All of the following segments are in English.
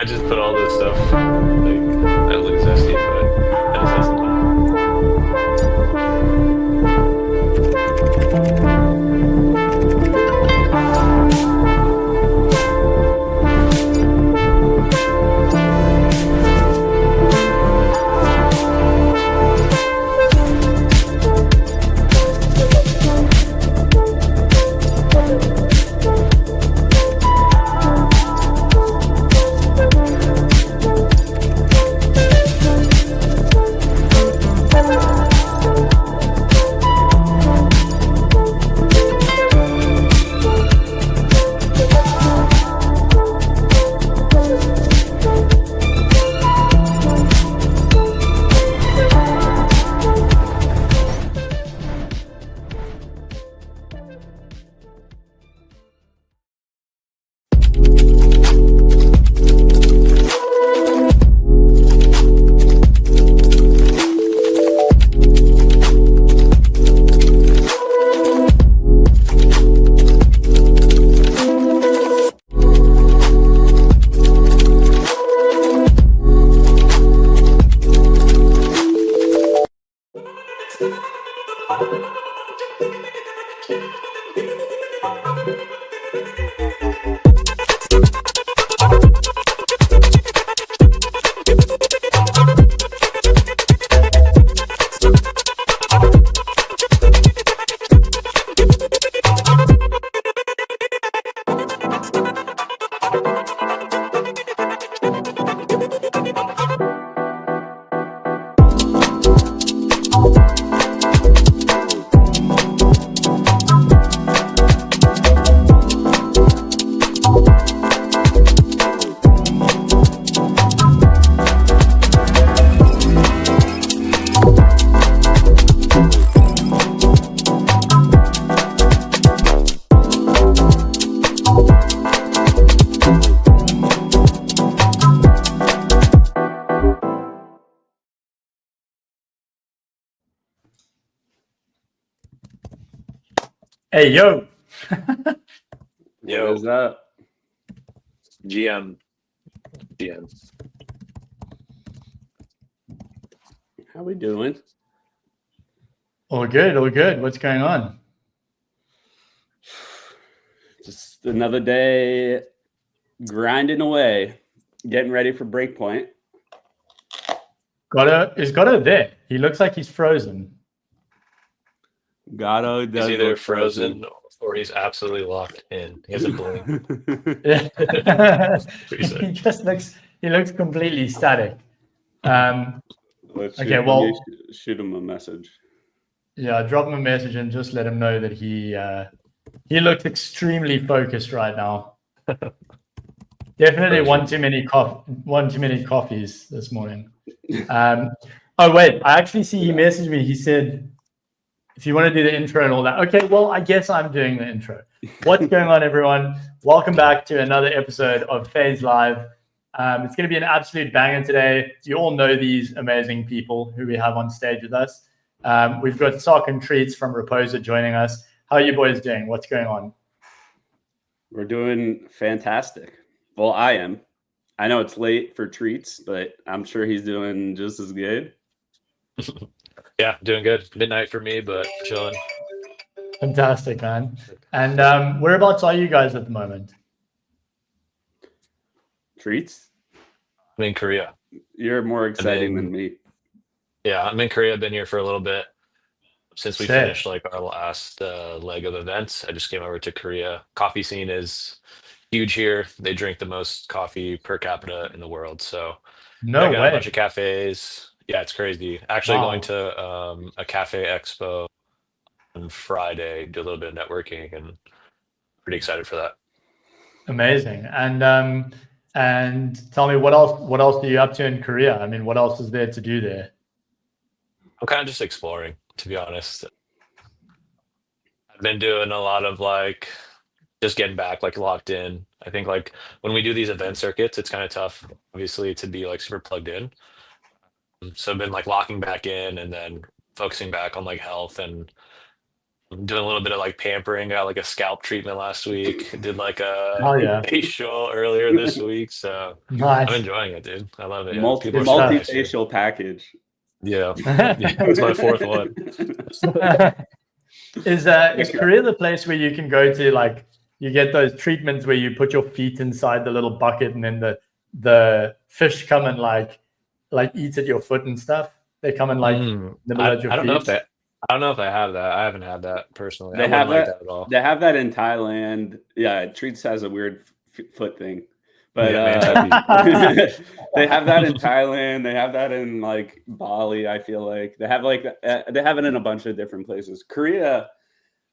I just put all this stuff like that looks zesty, but I just had some fun. Hey, yo. Yo, What is that? GM. GM. How we doing? All good, all good. What's going on? Just another day grinding away, getting ready for breakpoint. Is Goto there? He looks like he's frozen. Gatto He's does either look frozen or he's absolutely locked in. He hasn't blinked. he looks completely static. Let's Okay, well, shoot him a message. yeah, drop him a message and just let him know that he looks extremely focused right now. Definitely one too many coffees this morning. Oh wait, I actually see he messaged me. He said, if you want to do the intro and all that. Okay, well, I guess I'm doing the intro. What's going on, everyone? Welcome back to another episode of FaZe Live. It's going to be an absolute banger today. You all know these amazing people who we have on stage with us. We've got Sock and Treats from Raposa joining us. How are you boys doing? What's going on? We're doing fantastic. Well, I am. I know it's late for Treats, but I'm sure he's doing just as good. Yeah, doing good. Midnight for me, but chilling. Fantastic, man. And whereabouts are you guys at the moment? Treats? I'm in Korea. You're more exciting than me. Yeah, I'm in Korea. I've been here for a little bit since we Sick. finished like our last leg of events. I just came over to Korea. Coffee scene is huge here. They drink the most coffee per capita in the world. So No I got way. a bunch of cafes. Yeah, it's crazy. Actually Wow. going to a cafe expo on Friday, do a little bit of networking, and pretty excited for that. Amazing. And tell me, what else are you up to in Korea? I mean, what else is there to do there? I'm kind of just exploring, to be honest. I've been doing a lot of like just getting back like locked in. I think like when we do these event circuits, it's kind of tough, obviously, to be like super plugged in. So I've been like locking back in and then focusing back on like health and I'm doing a little bit of like pampering. Got like a scalp treatment last week. Did like a Oh yeah, facial earlier this week. So I'm nice. enjoying it, dude. I love it. Yeah, people are Good super stuff. nice here. Multi-facial package. Yeah, yeah. It's my fourth one. Is Korea the place where you can go to, like, you get those treatments where you put your feet inside the little bucket and then the fish come and like eat at your foot and stuff? They come and like nibble at your I don't know if feet. that. I don't know if I have that. I haven't had that personally. I They wouldn't have like that. that at all. They have that in Thailand. Yeah, Treats has a weird foot thing, but Yeah, I'm anti-feet. they have that in Thailand. They have that in like Bali. I feel like they have they have it in a bunch of different places. Korea,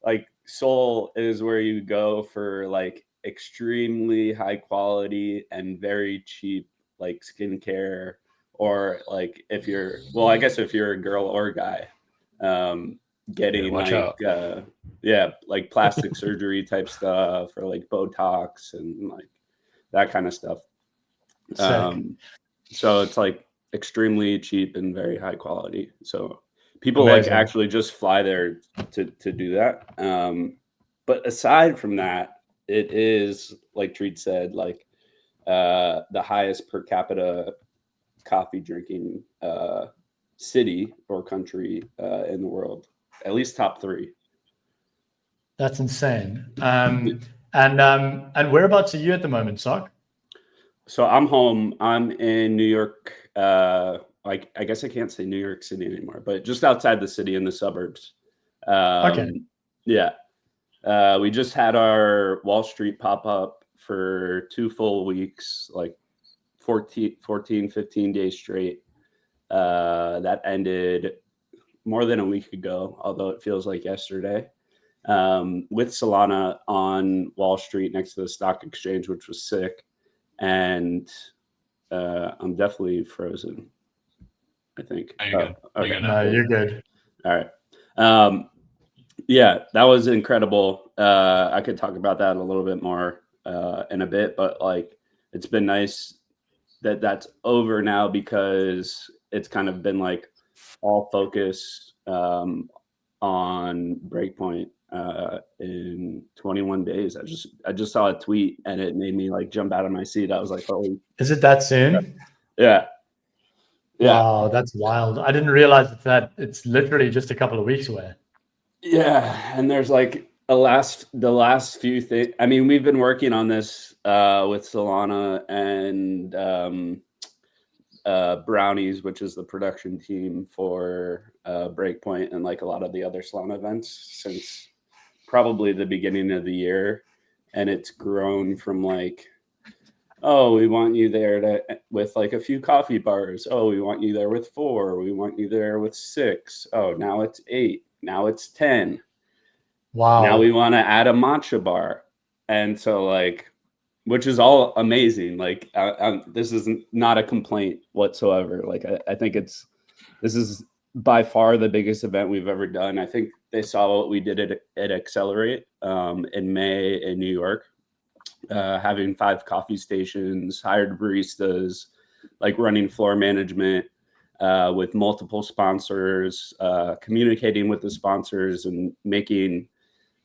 like Seoul, is where you go for like extremely high quality and very cheap like skincare, or like if you're, well, I guess if you're a girl or a guy, um, Yeah, getting watch out. yeah, like plastic surgery type stuff, or like Botox and like that kind of stuff. Sick. So it's like extremely cheap and very high quality. So people like Amazing. actually just fly there to do that. But aside from that, it is, like Treat said, like the highest per capita coffee drinking city or country in the world, at least top 3. That's insane. And whereabouts are you at the moment, Sock? So I'm home. I'm in New York. Like, I guess I can't say New York City anymore, but just outside the city in the suburbs. Okay. Yeah. We just had our Wall Street pop up for 2 full weeks, like 14, 15 days straight. That ended more than a week ago, although it feels like yesterday, with Solana on Wall Street next to the stock exchange, which was sick. And I'm definitely frozen, I think. Oh, you're good. Okay. You're good No, now. you're good. All right. Yeah, that was incredible. I could talk about that a little bit more in a bit, but like, it's been nice that that's over now, because it's kind of been like all focus on Breakpoint in 21 days. I just saw a tweet and it made me like jump out of my seat. I was like, "Holy!" Is it that soon? Yeah, yeah, Wow, that's wild. I didn't realize that it's literally just a couple of weeks away. yeah. And there's like the last few things. I mean, we've been working on this with Solana and Brownies, which is the production team for Breakpoint and like a lot of the other Solana events, since probably the beginning of the year. And it's grown from like, oh, we want you there with like a few coffee bars. Oh, we want you there with 4. We want you there with 6. Oh, now it's 8. Now it's 10. Wow. Now we want to add a matcha bar. And so like, which is all amazing. Like, this is not a complaint whatsoever. Like, I think this is by far the biggest event we've ever done. I think they saw what we did at Accelerate in May in New York, having 5 coffee stations, hired baristas, like running floor management with multiple sponsors, communicating with the sponsors and making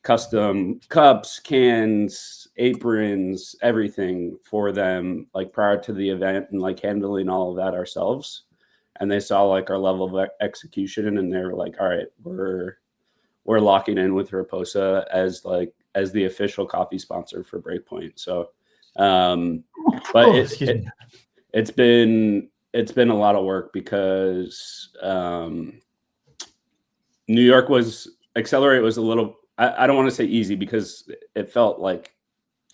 custom cups, cans, aprons, everything for them, like prior to the event, and like handling all of that ourselves. And they saw like our level of execution, and they were like, all right, we're locking in with Raposa as the official coffee sponsor for Breakpoint. So but it's been a lot of work, because New York Accelerate was a little, I don't want to say easy, because it felt like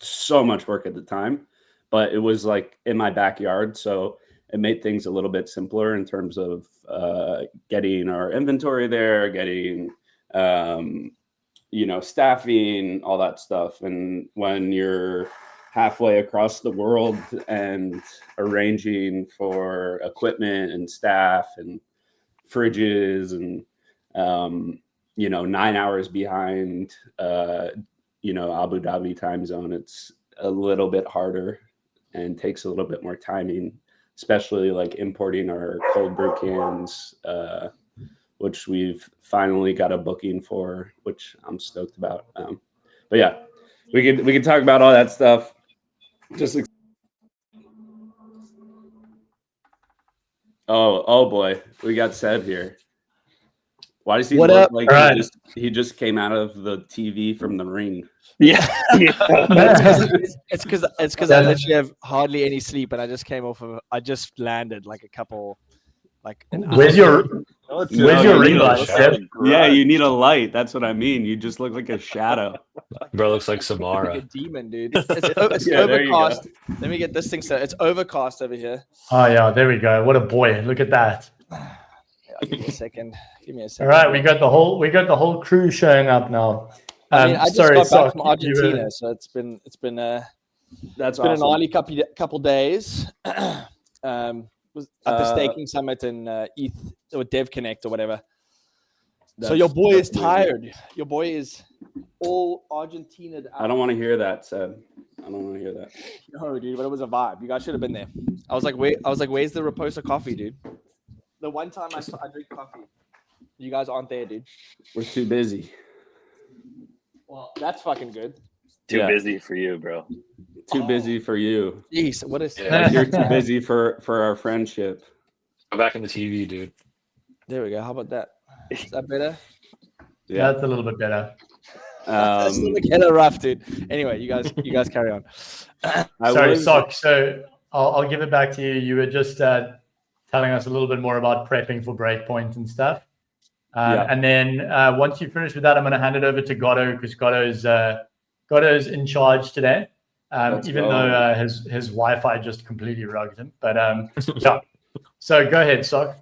so much work at the time, but it was like in my backyard. So it made things a little bit simpler in terms of getting our inventory there, getting, staffing, all that stuff. And when you're halfway across the world and arranging for equipment and staff and fridges and 9 hours behind Abu Dhabi time zone, it's a little bit harder and takes a little bit more timing, especially like importing our cold brew cans which we've finally got a booking for, which I'm stoked about. But yeah, we can talk about all that stuff. Just oh boy, we got Seb here. Why does he What look up? like Right. he just came out of the TV from The Ring? Yeah. It's It's because Yeah. I literally have hardly any sleep, and I just came off of. I just landed like a couple, like an hour. Where's your No, it's Where's your you ring need light, a Seb? Yeah, you need a light. That's what I mean. You just look like a shadow. Bro looks like like a Samara. demon, dude. It's Yeah, there you go. overcast. Let me get this thing set. It's overcast over here. Oh yeah, there we go. What a boy! Look at that. Yeah, give me a second. Give me a All second. right, we got the whole crew showing up now. I mean, I just sorry, got back Sock, from you were- Argentina, so it's been That's been a awesome. gnarly couple days. Was at the staking summit in ETH or Dev Connect or whatever. So your boy is that's amazing. tired. Your boy is all Argentinaed out. I don't want to hear that, Seb. I don't want to hear that. No, dude, but it was a vibe. You guys should have been there. I was like, where's the Raposa coffee, dude? The one time I drink coffee, you guys aren't there, dude. We're too busy. Well, that's fucking good. Too Yeah. busy for you, bro. Too busy for you. Jeez, what is? Yeah. Like you're too busy for our friendship. Go back in the TV, dude. There we go. How about that? Is that better? Yeah. That's a little bit better. That's still kind of rough, dude. Anyway, you guys carry on. Sorry, Sock. So I'll give it back to you. You were just telling us a little bit more about prepping for Breakpoint and stuff. Yeah. And then once you finish with that, I'm going to hand it over to Gotto because Gotto's in charge today. Let's Even go. though his Wi-Fi just completely rugged him. But yeah. So go ahead, Sock.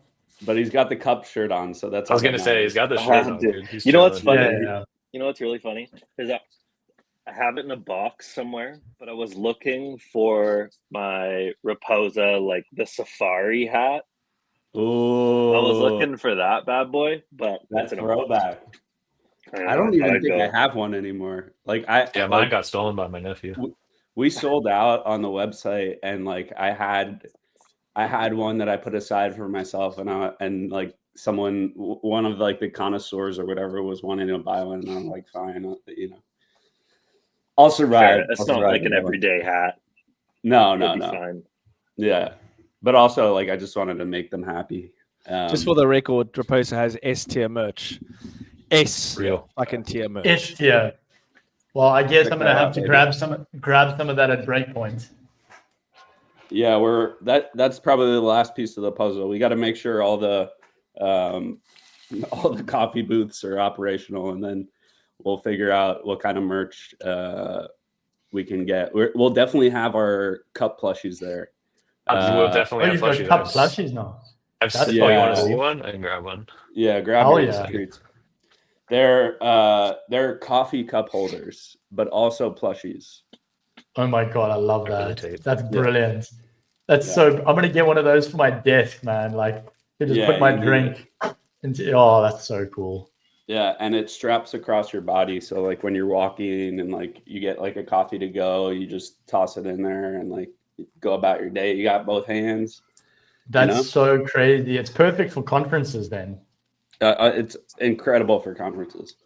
But he's got the cup shirt on, so that's. I was all that gonna say he's got the Oh, shirt on, dude. dude. He's You know what's chilling. funny? Yeah. You know what's really funny is that I have it in a box somewhere, but I was looking for my Raposa, like the safari hat. Oh, I was looking for that bad boy, but That's in a box. throwback. know, I don't even how'd it think go? I have one anymore. Like Yeah, mine got stolen by my nephew. we sold out on the website, and like I had one that I put aside for myself, and like one of like the connoisseurs or whatever was wanting to buy one, and I'm like, fine, I'll survive. Fair. It's I'll not survive like an with that one. everyday hat. No, It'll be no. fine. Yeah, but also like I just wanted to make them happy. Just for the record, Raposa has S tier merch. S Real. fucking tier merch. Ish tier. Well, I guess Check I'm gonna that have out, to baby. grab some of that at Breakpoint. Yeah, that's probably the last piece of the puzzle. We got to make sure all the coffee booths are operational, and then we'll figure out what kind of merch we can get. We'll definitely have our cup plushies there. We'll definitely Oh, have you've got plushies. cup plushies now. I've That's seen, fucking you want to cool. see one? I can grab one. Yeah, grab Oh, all the yeah. treats. They're coffee cup holders, but also plushies. Oh my god, I love Over the that. tape. That's Yeah. brilliant. That's Yeah. so. I'm gonna get one of those for my desk, man. Like, you just Yeah, put my you need drink into. Oh, that's so cool. Yeah, and it straps across your body, so like when you're walking and like you get like a coffee to go, you just toss it in there and like go about your day. You got both hands. That's know? so crazy. It's perfect for conferences then. It's incredible for conferences.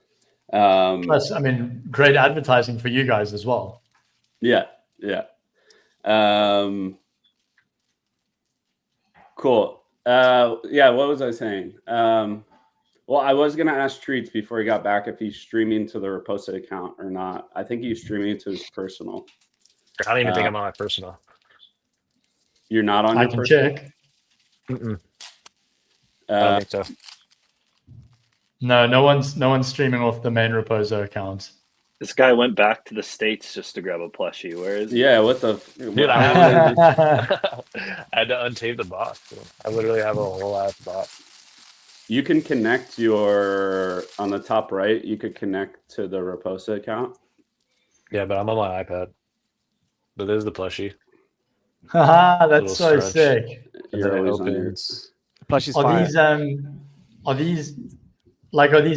Plus, I mean, great advertising for you guys as well. Yeah. Cool. Yeah, what was I saying? Well, I was gonna ask Treats before he got back if he's streaming to the Raposa account or not. I think he's streaming to his personal. I don't even think I'm on my personal. You're not on I your can personal? check. Mm-mm. I don't think so. No one's streaming off the main Raposa account. This guy went back to the States just to grab a plushie. Where is he? Yeah, what the Dude, I had to untape the box. Dude. I literally have a whole ass box. You can connect on the top right, you could connect to the Raposa account. Yeah, but I'm on my iPad. But there's the plushie. Haha, Little that's so stretch. sick. And You're then it always on your- opens. Plushie's Are fire. these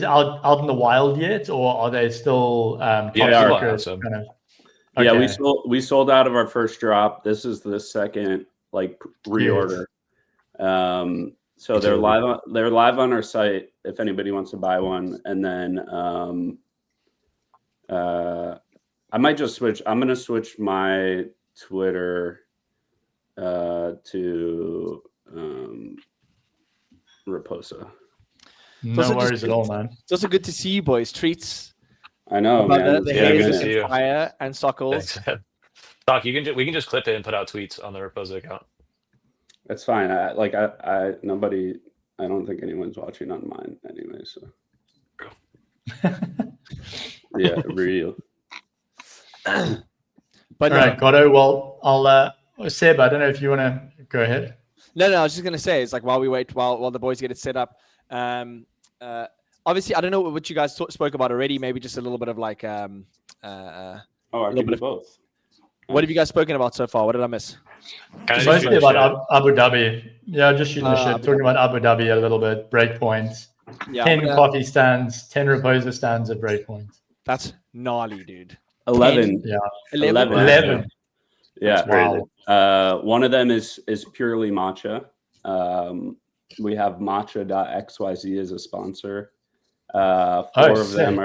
out in the wild yet, or are they still Yeah, top they are secret awesome. kind of? Yeah, Okay. we sold out of our first drop. This is the second like reorder. So they're live on our site if anybody wants to buy one. And then I might just switch. I'm gonna switch my Twitter to Raposa. No worries at all, man. It's also good to see you boys. Treats. I know, About man. the It's been a good to hazes minute. see you. and fire and sockles. Thanks. Doc, we can just clip it and put out tweets on the Raposa account. That's fine. I don't think anyone's watching on mine anyway. So yeah, real. But All right, Cotto. Well, I'll Seb, I don't know if you want to go ahead. No, I was just gonna say, it's like while we wait, while the boys get it set up. Obviously, I don't know what you guys spoke about already. Maybe just a little bit of like. I can do both. What have you guys spoken about so far? What did I miss? Kinda Mostly shooting the about Abu Dhabi. Yeah, just shooting the shit. Abu Talking about Abu Dhabi a little bit. Breakpoints. Yeah, 10 coffee stands, 10 Raposa stands at breakpoints. that's gnarly, dude. 11. Yeah. 11. Yeah. Wow. One of them is purely matcha. We have matcha.xyz as a sponsor. Four of them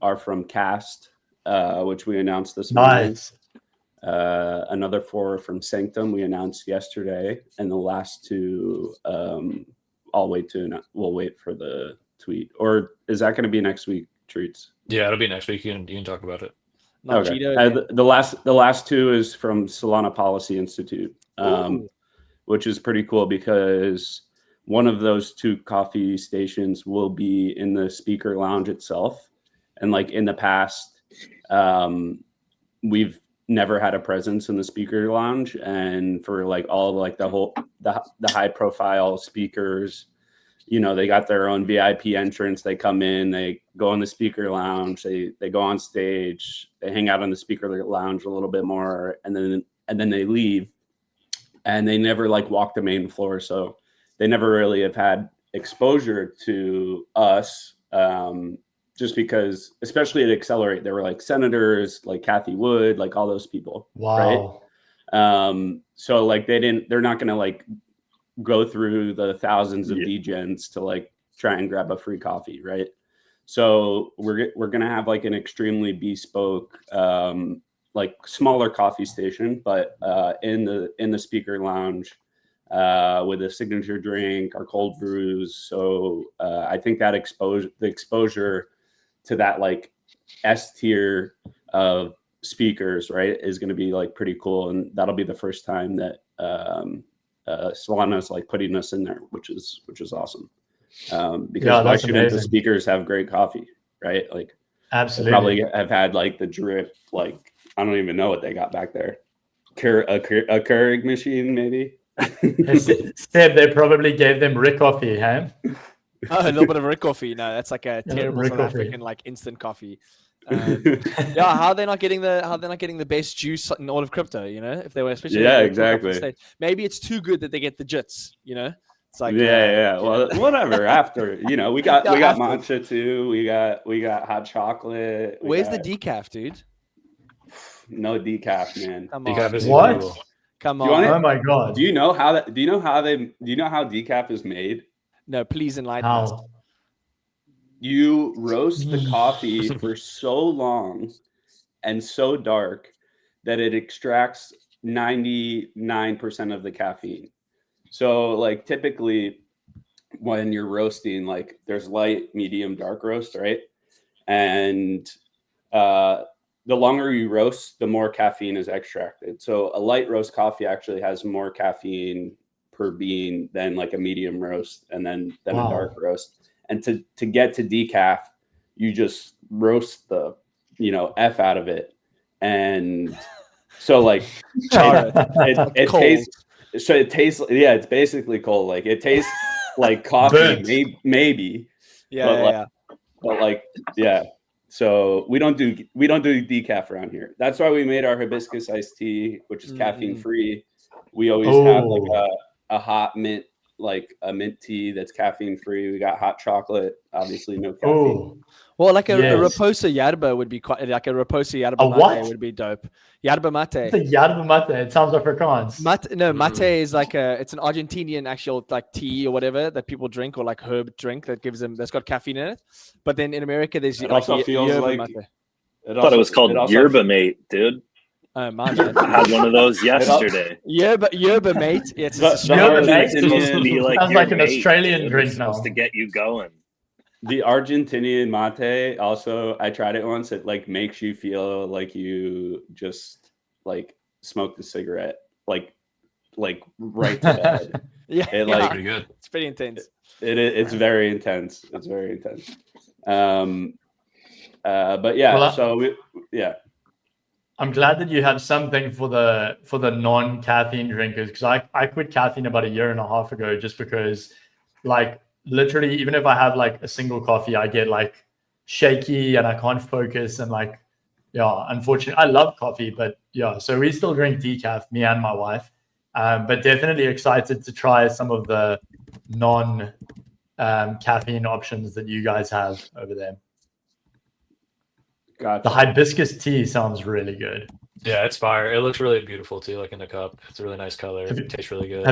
are from Cast, which we announced this morning. Nice. Another 4 from Sanctum we announced yesterday, and the last 2 we'll wait for the tweet. Or is that going to be next week, Treats? Yeah, it'll be next week. You can talk about it. Okay. The last 2 is from Solana Policy Institute, which is pretty cool because one of those 2 coffee stations will be in the speaker lounge itself. And like in the past, we've never had a presence in the speaker lounge, and for like all like the high profile speakers, you know, they got their own VIP entrance. They come in, they go in the speaker lounge, they go on stage, they hang out in the speaker lounge a little bit more, and then they leave, and they never like walk the main floor. So they never really have had exposure to us, just because, especially at Accelerate, there were like senators, like Kathy Wood, like all those people. Wow. Right? So like they're not going to like go through the thousands of degens to like try and grab a free coffee, right? So we're gonna have like an extremely bespoke, like smaller coffee station, but in the speaker lounge, with a signature drink, our cold brews. So I think that exposure to that like S tier of speakers, right, is going to be like pretty cool, and that'll be the first time that Solana's like putting us in there, which is awesome. Because why shouldn't the speakers have great coffee, right? Like, absolutely, probably have had like the drip, like I don't even know what they got back there. A Keurig machine, maybe. Seb, they probably gave them Rick coffee, huh? Oh, a little bit of Rick coffee. No, that's like a terrible South African like instant coffee. Yeah, how they're not getting the best juice in all of crypto, you know? If they were, especially exactly. Maybe it's too good that they get the jits, you know? It's like Well, whatever. After, you know, we got matcha too. We got hot chocolate. Where's the decaf, dude? No decaf, man. Come on. Decaf is what? illegal. Come on. Oh my god. Do you know how decaf is made? No, please enlighten us. You roast the coffee for so long and so dark that it extracts 99% of the caffeine. So like typically when you're roasting, like there's light, medium, dark roast, right? And the longer you roast, the more caffeine is extracted. So a light roast coffee actually has more caffeine per bean than like a medium roast and then a dark roast. And to get to decaf, you just roast the, F out of it. And so like it tastes, it's basically cold. Like it tastes like coffee, maybe. So we don't do decaf around here. That's why we made our hibiscus iced tea, which is caffeine free. We always have like a hot mint, like a mint tea that's caffeine free. We got hot chocolate, obviously no caffeine. Well, like a Yes. Raposa yerba would be quite like a Raposa yerba A mate what? would be dope. Yerba It's mate. a yerba mate. It sounds Afrikaans. Mate is like it's an Argentinian actual like tea or whatever that people drink, or like herb drink that gives them, that's got caffeine in it. But then in America, there's It like also feels yerba like mate. I thought it was called Yerba Mate, dude. My bad. I had one of those yesterday. Yerba mate. Yeah, it's The Yerba mate It's supposed to be like sounds your like an mate, Australian dude. drink It's supposed now. to get you going. The Argentinian mate also, I tried it once. It like makes you feel like you just like smoked a cigarette, like right to the head. Yeah, It That's like pretty good. it's pretty intense. it's very intense. It's very intense. But yeah, Well, so yeah. I'm glad that you have something for the non-caffeine drinkers, because I quit caffeine about 1.5 years ago, just because, like, literally, even if I have like a single coffee, I get like shaky and I can't focus, and like, yeah, unfortunately, I love coffee, but yeah, so we still drink decaf, me and my wife, but definitely excited to try some of the non caffeine options that you guys have over there. Gotcha. The hibiscus tea sounds really good. Yeah, it's fire. It looks really beautiful too, like in the cup. It's a really nice color. Have you- It tastes really good.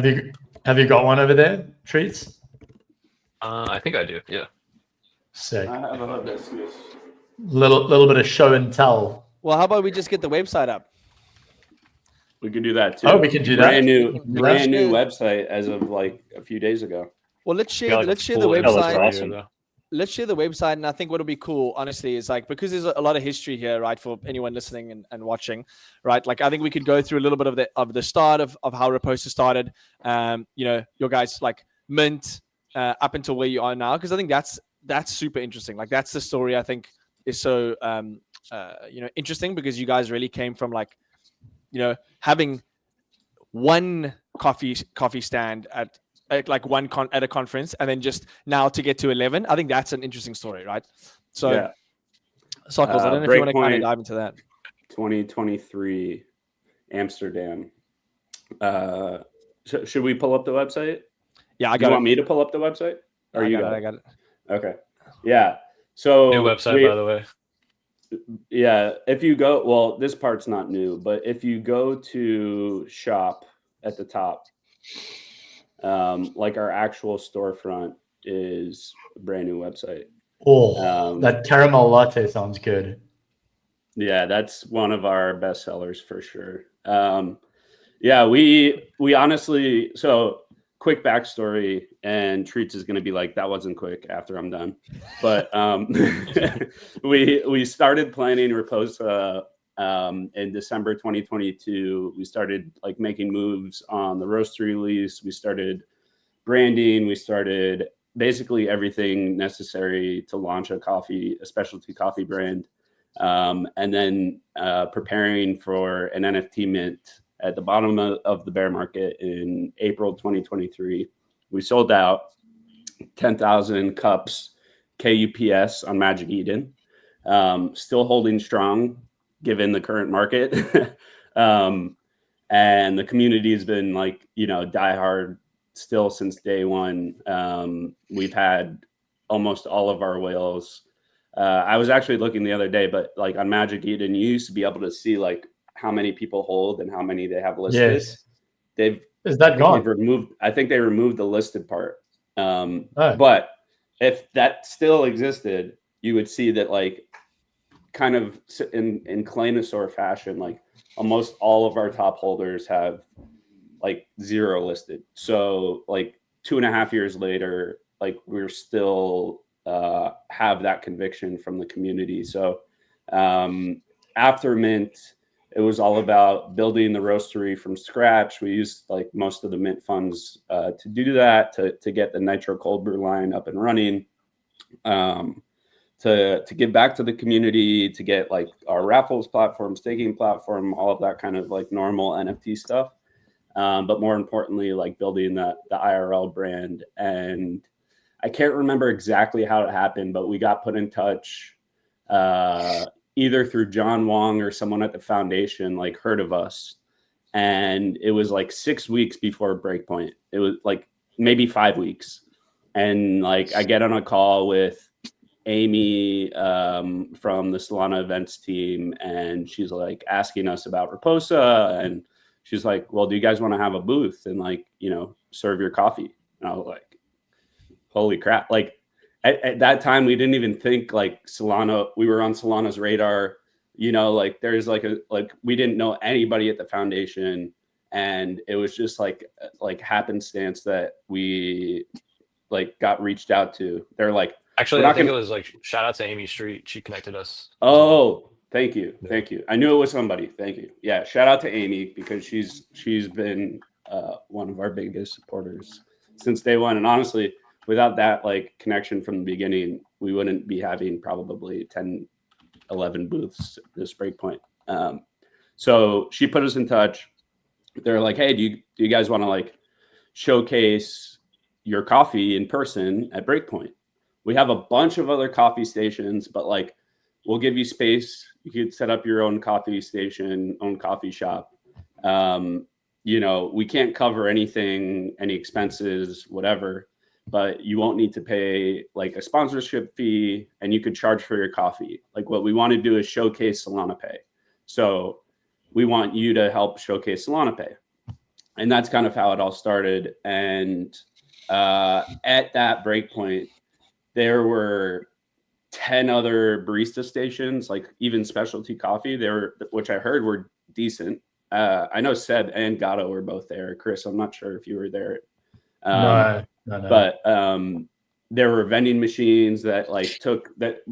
Have you got one over there, Treats? I think I do. Yeah. Sick. I have a hibiscus. Little bit of show and tell. Well, how about we just get the website up? We could do that too. Oh, we can do that. Brand new Let's website as of like a few days ago. Well, let's share. Yeah, like a let's share the full That looks website. awesome. though. Let's share the website, and I think what'll be cool, honestly, is like, because there's a lot of history here, right, for anyone listening and watching, right? Like, I think we could go through a little bit of the start of how Raposa started. You know, your guys like mint up until where you are now, because I think that's super interesting. Like, that's the story I think is so interesting, because you guys really came from like, having one coffee stand at like at a conference, and then just now to get to 11. I think that's an interesting story, right? So, yeah. Sockles, I don't know if you want to kind of Breakpoint dive into that. 2023 Amsterdam. Should we pull up the website? Yeah, I You got want it. me to pull up the website? Or you got I it? got it. Okay. Yeah. So New website, by the way. yeah, if you go, well, this part's not new, but if you go to shop at the top, like our actual storefront is a brand new website. Oh, that caramel latte sounds good. Yeah, that's one of our best sellers for sure. Yeah, we honestly, so quick backstory, and Treats is going to be like, that wasn't quick after I'm done. But we started planning Raposa in December 2022. We started like making moves on the roastery lease. We started branding. We started basically everything necessary to launch a specialty coffee brand. And then preparing for an NFT mint at the bottom of the bear market in April 2023. We sold out 10,000 cups KUPS on Magic Eden. Still holding strong given the current market. And the community has been like, diehard still since day one. We've had almost all of our whales. I was actually looking the other day, but like on Magic Eden, you used to be able to see like how many people hold and how many they have listed. Yes. Is that gone? I think they removed the listed part. But if that still existed, you would see that like kind of in Claynosaur fashion, like almost all of our top holders have like 0 listed. So like 2.5 years later, like we're still have that conviction from the community. So after mint, it was all about building the roastery from scratch. We used like most of the mint funds to do that, to get the Nitro cold brew line up and running, to give back to the community, to get like our raffles platform, staking platform, all of that kind of like normal NFT stuff. But more importantly, like building the IRL brand. And I can't remember exactly how it happened, but we got put in touch either through John Wong or someone at the foundation, like heard of us. And it was like 6 weeks before Breakpoint. It was like maybe 5 weeks. And like I get on a call with Amy from the Solana events team, and she's like asking us about Raposa, and she's like, well, do you guys want to have a booth and like, serve your coffee? And I was like, holy crap. Like at that time, we didn't even think like Solana, we were on Solana's radar, like there's like we didn't know anybody at the foundation. And it was just like happenstance that we like got reached out to. They're like, Actually, I think it was like shout out to Amy Street. She connected us. Oh, thank you. Yeah. Thank you. I knew it was somebody. Thank you. Yeah. Shout out to Amy because she's been one of our biggest supporters since day one. And honestly, without that like connection from the beginning, we wouldn't be having probably 10, 11 booths at this Breakpoint. So she put us in touch. They're like, hey, do you guys want to like showcase your coffee in person at Breakpoint? We have a bunch of other coffee stations, but like we'll give you space. You could set up your own coffee station, own coffee shop. We can't cover anything, any expenses, whatever, but you won't need to pay like a sponsorship fee, and you could charge for your coffee. Like what we want to do is showcase Solana Pay. So we want you to help showcase Solana Pay. And that's kind of how it all started. And at that Breakpoint, there were 10 other barista stations, like even specialty coffee there, which I heard were decent. I know Seb and Gatto were both there. Chris, I'm not sure if you were there. No. But there were vending machines that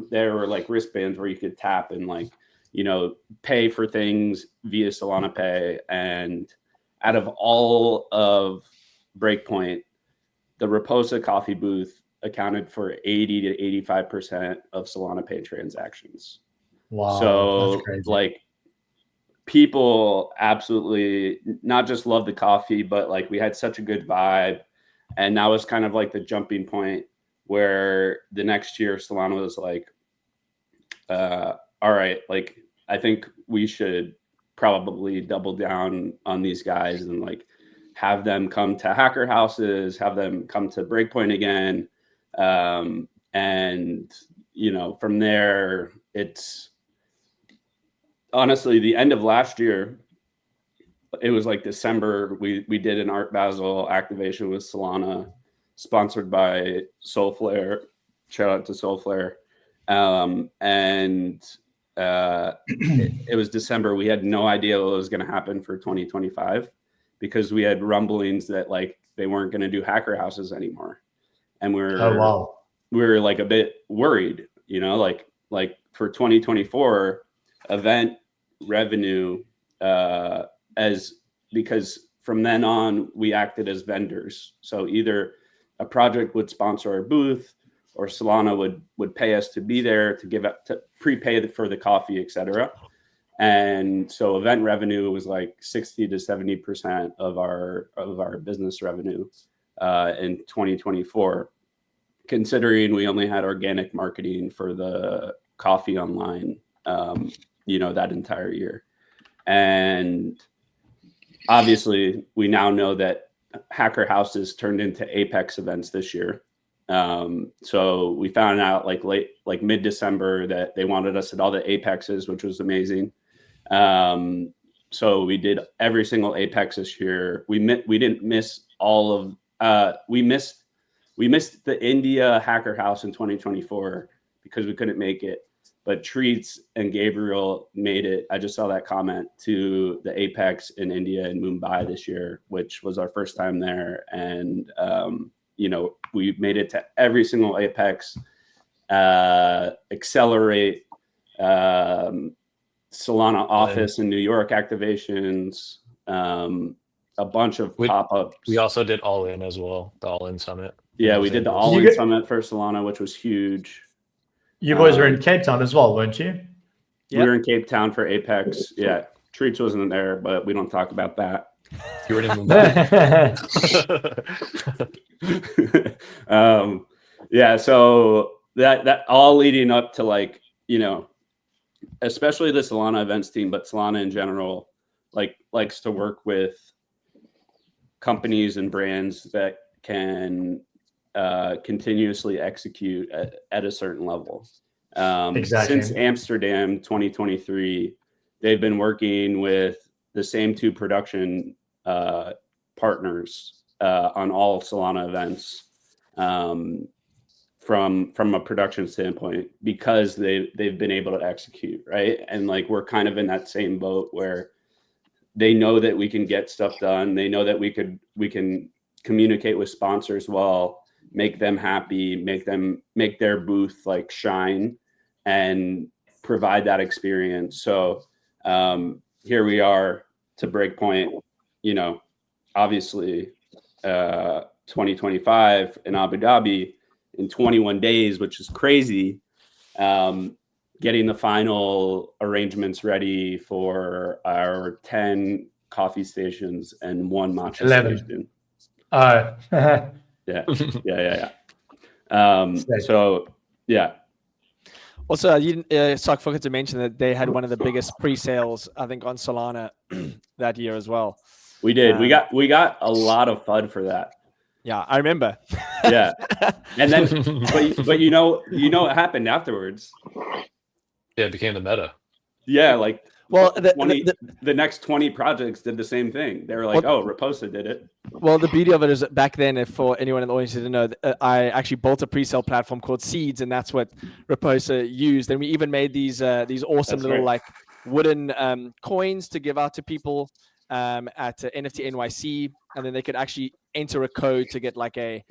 there were like wristbands where you could tap and like, pay for things via Solana Pay. And out of all of Breakpoint, the Raposa coffee booth accounted for 80 to 85% of Solana Pay transactions. Wow. So That's crazy. like people absolutely not just loved the coffee, but like we had such a good vibe. And that was kind of like the jumping point where the next year Solana was like, all right, like I think we should probably double down on these guys and like have them come to hacker houses, have them come to Breakpoint again. And from there, it's honestly the end of last year. It was like December. We did an Art Basel activation with Solana, sponsored by Soulflare. Shout out to Soulflare. It was December. We had no idea what was going to happen for 2025 because we had rumblings that like they weren't going to do hacker houses anymore. And we were like a bit worried, like for 2024 event revenue, because from then on we acted as vendors. So either a project would sponsor our booth or Solana would pay us to be there, to give up, to prepay for the coffee, etc. And so event revenue was like 60 to 70% of our business revenue in 2024, considering we only had organic marketing for the coffee online, that entire year. And obviously we now know that hacker houses turned into Apex events this year. So we found out like mid-December that they wanted us at all the Apexes, which was amazing. So we did every single Apex this year. We didn't miss all of, we missed the India hacker house in 2024 because we couldn't make it, but Treats and Gabriel made it. I just saw that comment to the Apex in India and Mumbai this year, which was our first time there. And, we made it to every single Apex, Accelerate, Solana office in New York activations, a bunch of pop-ups. We also did All In as well, the All In Summit. Yeah, we did the All In Summit for Solana, which was huge. You boys were in Cape Town as well, weren't you? Yep. We were in Cape Town for Apex. Yeah, Treats wasn't there, but we don't talk about that. You were in Mumbai. Yeah, so that all leading up to like, especially the Solana events team, but Solana in general, likes to work with companies and brands that can continuously execute at a certain level. Exactly. Since Amsterdam 2023, they've been working with the same two production partners on all Solana events from a production standpoint, because they've been able to execute, right? And like we're kind of in that same boat where they know that we can get stuff done. They know that we can communicate with sponsors well, make them happy, make their booth like shine, and provide that experience. So here we are to Breakpoint, obviously 2025 in Abu Dhabi in 21 days, which is crazy. Getting the final arrangements ready for our 10 coffee stations and 1 matcha 11. station. Yeah. So yeah. Also, you Sark forgot to mention that they had one of the biggest pre-sales, I think, on Solana that year as well. We did. We got a lot of FUD for that. Yeah, I remember. Yeah, and then but you know what happened afterwards? Yeah, it became the meta. Yeah, like well, the next 20 projects did the same thing. They were like, "Oh, Raposa did it." Well, the beauty of it is that back then, if for anyone in the audience who didn't know, I actually built a pre-sale platform called Seeds, and that's what Raposa used. And we even made these awesome little like wooden coins to give out to people at NFT NYC, and then they could actually enter a code to get like a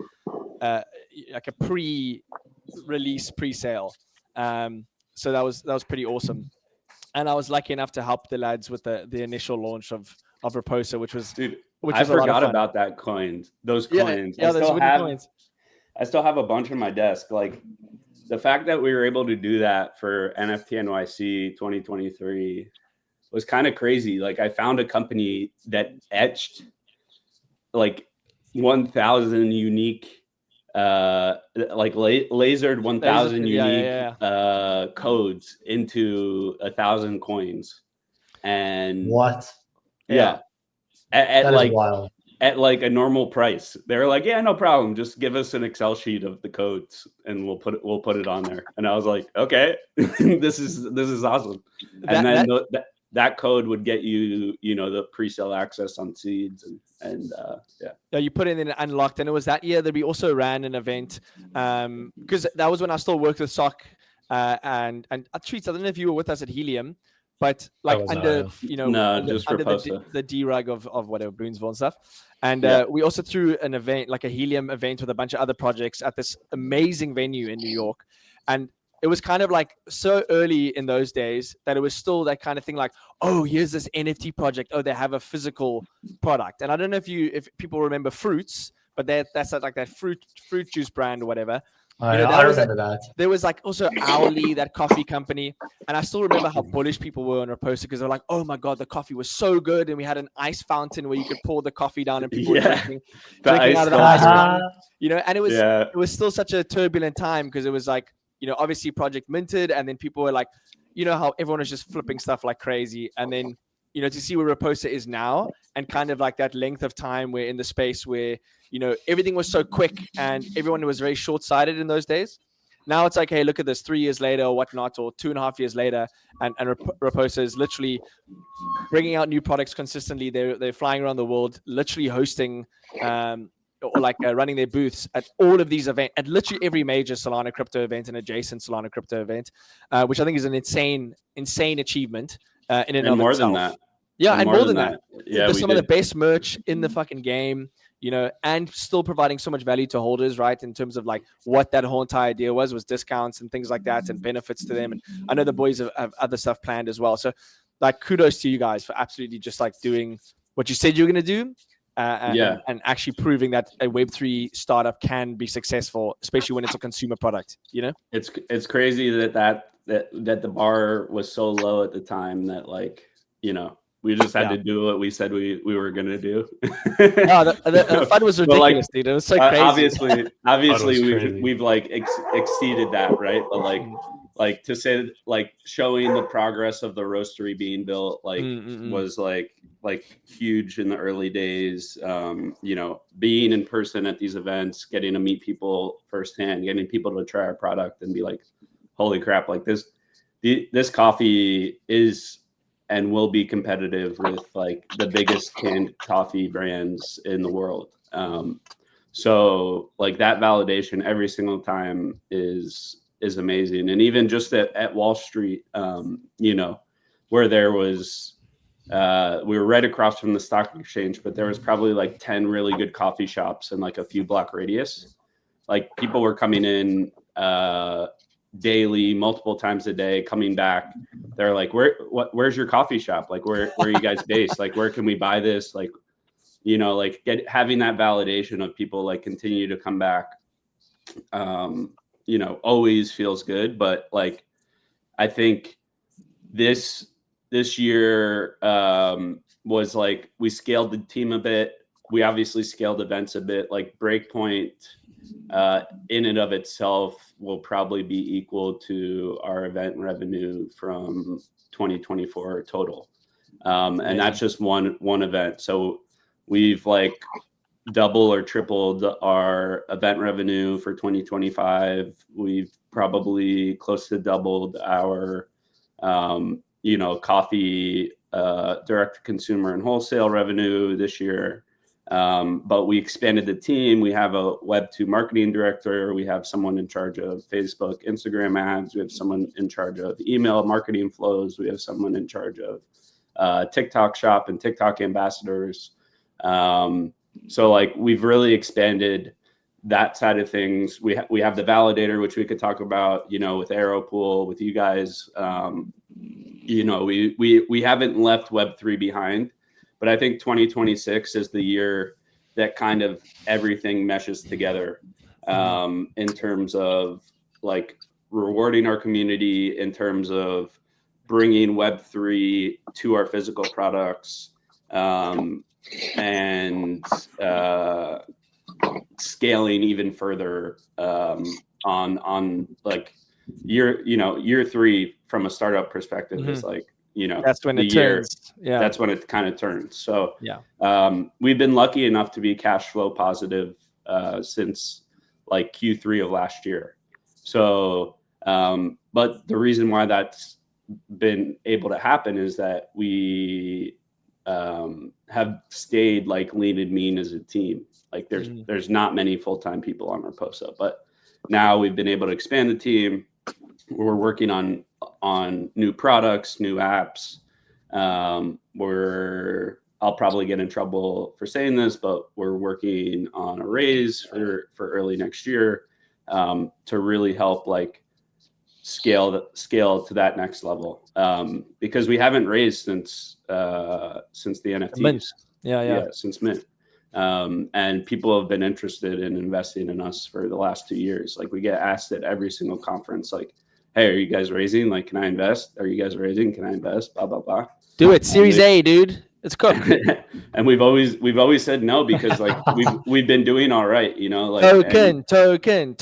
pre-release pre-sale. So that was pretty awesome. And I was lucky enough to help the lads with the initial launch of Raposa, which was I forgot about that coins. Those coins. Yeah, those wooden coins. I still have a bunch on my desk. Like the fact that we were able to do that for NFT NYC 2023 was kind of crazy. Like I found a company that etched like 1,000 unique lasered 1,000 unique codes into 1,000 coins. And what? Yeah. At that like is wild. At like a normal price. They were like, yeah, no problem. Just give us an Excel sheet of the codes and we'll put it on there. And I was like, okay, this is awesome. And then that code would get you, the pre-sale access on Seeds and Yeah, you put it in unlocked, and it was that year that we also ran an event because that was when I still worked with Sock and Treats. I don't know if you were with us at Helium, but like under the D-rug of whatever Boonsville and stuff. And we also threw an event, like a Helium event with a bunch of other projects at this amazing venue in New York. And it was kind of like so early in those days that it was still that kind of thing like, oh, here's this NFT project. Oh, they have a physical product. And I don't know if people remember Fruits, but that's like that fruit juice brand or whatever. I remember that. There was like also Owly, that coffee company. And I still remember how bullish people were on Raposa because they're like, oh my God, the coffee was so good. And we had an ice fountain where you could pour the coffee down and people were drinking out of the ice fountain. And it was still such a turbulent time because it was like, obviously project minted, and then people were like, how everyone was just flipping stuff like crazy. And then, to see where Raposa is now and kind of like that length of time where in the space where, everything was so quick and everyone was very short-sighted in those days. Now it's like, hey, look at this 3 years later or whatnot, or 2.5 years later. And Raposa is literally bringing out new products consistently. They're flying around the world, literally hosting, or like running their booths at all of these events, at literally every major Solana crypto event and adjacent Solana crypto event, which I think is an insane achievement in and of more itself. Than that. Yeah, and more than that. Yeah, there's some of the best merch in the fucking game, and still providing so much value to holders, right? In terms of like what that whole entire idea was discounts and things like that and benefits to them. And I know the boys have other stuff planned as well. So like kudos to you guys for absolutely just like doing what you said you were going to do. And actually proving that a Web3 startup can be successful, especially when it's a consumer product. It's crazy that the bar was so low at the time that we just had to do what we said we were gonna do. No, the fun was ridiculous, dude. It was so crazy. Obviously, we've like exceeded that, right? But like to say like showing the progress of the roastery being built like was like huge in the early days. You know, being in person at these events, getting to meet people firsthand, getting people to try our product and be like, holy crap, like this coffee is and will be competitive with like the biggest canned coffee brands in the world. So like that validation every single time is amazing. And even just at Wall Street, you know, where there was, we were right across from the stock exchange, but there was probably like 10 really good coffee shops in like a few block radius. Like people were coming in daily, multiple times a day, coming back. They're like, where's your coffee shop? Like, where are you guys based? Like, where can we buy this? Like, you know, like having that validation of people like continue to come back, you know, always feels good. But like, I think this year was like, we scaled the team a bit. We obviously scaled events a bit. Like Breakpoint in and of itself will probably be equal to our event revenue from 2024 total. And that's just one event. So we've like double or tripled our event revenue for 2025. We've probably close to doubled our, you know, coffee direct to consumer and wholesale revenue this year. But we expanded the team. We have a Web2 marketing director. We have someone in charge of Facebook, Instagram ads. We have someone in charge of email marketing flows. We have someone in charge of TikTok shop and TikTok ambassadors. So like we've really expanded that side of things. We have the validator, which we could talk about, you know, with Aeropool, with you guys. You know, we haven't left Web3 behind. But I think 2026 is the year that kind of everything meshes together in terms of like rewarding our community, in terms of bringing Web3 to our physical products, and scaling even further on like year 3 from a startup perspective is like, you know, that's when it turns. Yeah, that's when it kind of turns. So yeah, we've been lucky enough to be cash flow positive since like Q3 of last year. So but the reason why that's been able to happen is that we have stayed like lean and mean as a team. Like there's not many full-time people on Raposa, but now we've been able to expand the team. We're working on new products, new apps. I'll probably get in trouble for saying this, but we're working on a raise for early next year to really help like scale to that next level, because we haven't raised since the NFTs. Mint. Yeah, since Mint. And people have been interested in investing in us for the last 2 years. Like we get asked at every single conference, like, hey, are you guys raising? Like, can I invest? Are you guys raising? Can I invest? Blah, blah, blah. Do it. Series A, dude. It's cooked. And we've always said no, because like we've been doing all right, you know, like token. And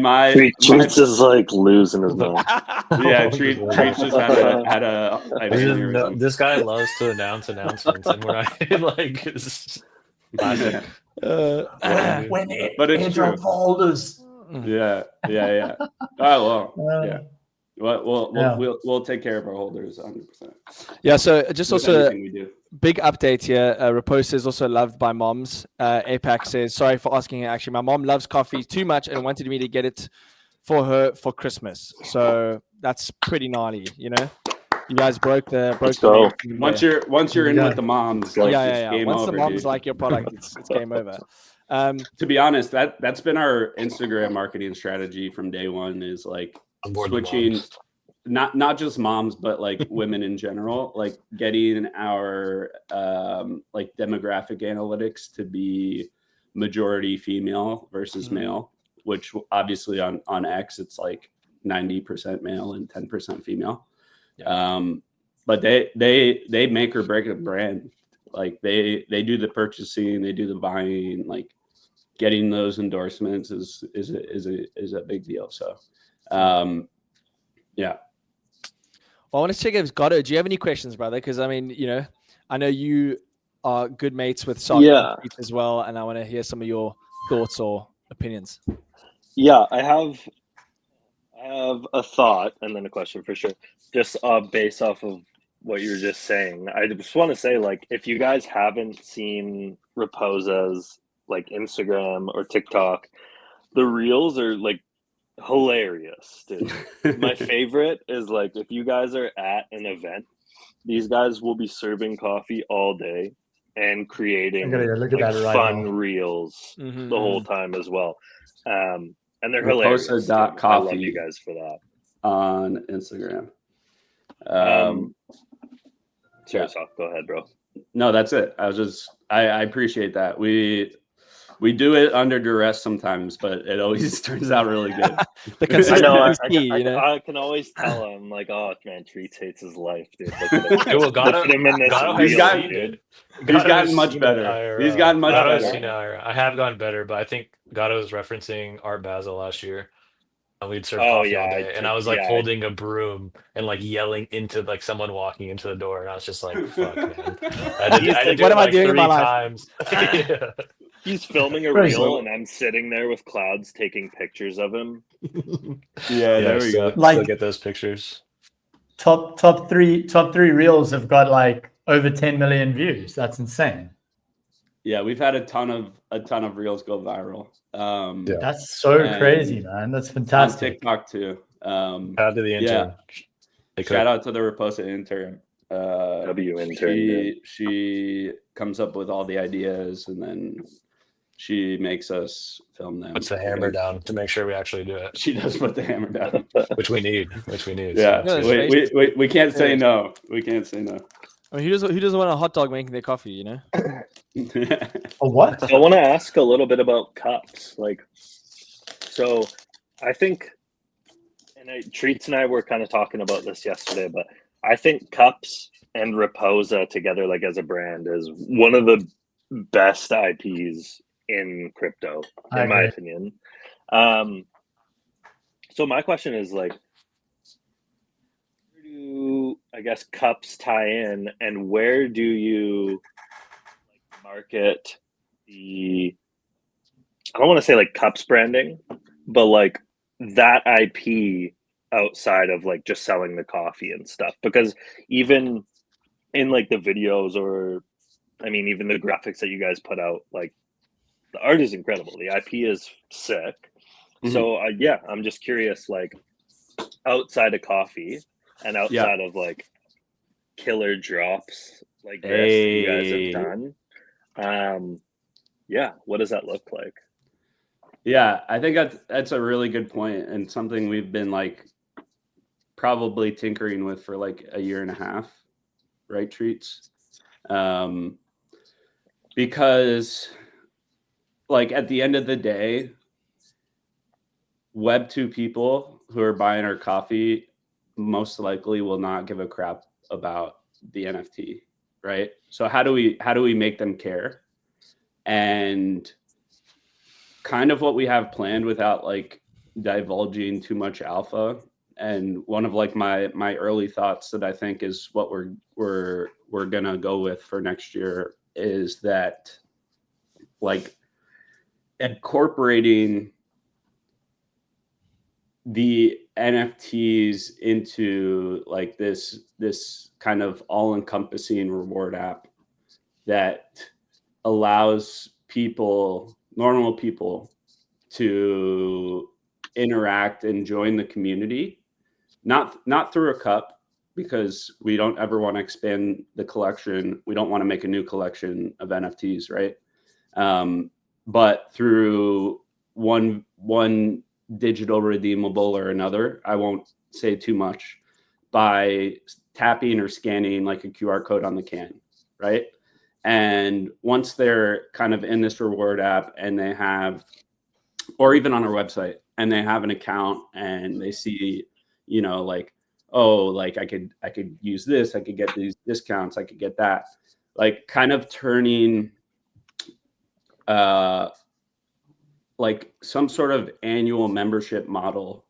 my Treats is like losing his mind. Yeah, Treats just had a this guy loves to announce announcements, and we're not like classic. But it's true. Folders. Yeah. Oh well, yeah. We'll take care of our holders 100%. Yeah. So just With also anything we do. big update here. Raposa is also loved by moms. APAC says, sorry for asking. Actually, my mom loves coffee too much and wanted me to get it for her for Christmas. So that's pretty gnarly, you know. You guys broke the. Once you're in with the moms, like, yeah. Game Once over, the moms dude. like your product, it's game over. To be honest, that's been our Instagram marketing strategy from day one, is like switching, not just moms, but like women in general, like getting our like demographic analytics to be majority female versus male, which obviously on X it's like 90% male and 10% female. Yeah. But they make or break a brand. Like they do the purchasing, they do the buying. Like getting those endorsements is a big deal. So, yeah. Well, I want to check if Gatto, do you have any questions, brother? Because I mean, I know you are good mates with Sock Yeah. as well, and I want to hear some of your thoughts or opinions. Yeah, I have a thought and then a question for sure. Just based off of what you were just saying, I just want to say, like, if you guys haven't seen Raposa's like Instagram or TikTok, the reels are like hilarious, dude. My favorite is like if you guys are at an event, these guys will be serving coffee all day and creating I'm gonna go look at like that right fun now. reels Mhm, the whole time as well. And they're Raposa hilarious. dot Dude. I love coffee. you guys for that. On Instagram. Sorry, Yeah. Sock, go ahead, bro. No, that's it. I appreciate that. We do it under duress sometimes, but it always turns out really good. The I consistency know. is key, I can always tell him, like, oh man, Treats hates his life, dude. Look at him. Hey, well, Look at him in this Gatto He's has reel, gotten- seen dude. it. He's Gatto gotten has much seen better. it IRL. He's gotten much Gatto better. has seen it IRL. I have gotten better, but I think Gatto was referencing Art Basel last year. And we'd serve Oh coffee yeah, all day, and I was like holding a broom and like yelling into like someone walking into the door, and I was just like, "Fuck, man!" I He's had to like, do what it am I like doing in my 3 life? times. Yeah. he's filming a Right. reel, and I'm sitting there with clouds taking pictures of him. Yeah, there we go. Still Like- get those pictures. Top three reels have got like over 10 million views. That's insane. Yeah, we've had a ton of reels go viral. Yeah. That's so And crazy, man. That's On fantastic. TikTok too. Shout out to the intern. They Shout cook. out to the Raposa intern. W intern. dude. She comes up with all the ideas and then she makes us film them. Puts the hammer down to make sure we actually do it, She does put the hammer down. which we need. Yeah, Yeah, So, it's we can't say no. We can't say no. I mean, who doesn't want a hot dog making their coffee? You know. A what? I want to ask a little bit about cups. Like, so I think, and Treats and I were kind of talking about this yesterday, but I think cups and Raposa together, like as a brand, is one of the best IPs in crypto, I in my agree. opinion. So my question is like, where do I guess cups tie in, and where do you like market the? I don't want to say like cups branding, but like that IP outside of like just selling the coffee and stuff, because even in like the videos, or I mean even the graphics that you guys put out, like the art is incredible, the IP is sick. So yeah, I'm just curious, like outside of coffee and outside of like killer drops like this that you guys have done, yeah, what does that look like? Yeah, I think that's a really good point and something we've been like probably tinkering with for like a year and a half, right, Treats? Because like at the end of the day, Web 2 people who are buying our coffee most likely will not give a crap about the NFT, right? So how do we make them care? And kind of what we have planned without like divulging too much alpha, and one of like my early thoughts that I think is what we're gonna go with for next year is that like incorporating the NFTs into like this kind of all-encompassing reward app that allows normal people to interact and join the community, not through a cup, because we don't ever want to expand the collection. We don't want to make a new collection of NFTs, right? But through one digital redeemable or another, I won't say too much, by tapping or scanning like a QR code on the can, right? And once they're kind of in this reward app and they have, or even on our website, and they have an account and they see, you know, like, oh, like I could use this, I could get these discounts, I could get that, like kind of turning like some sort of annual membership model,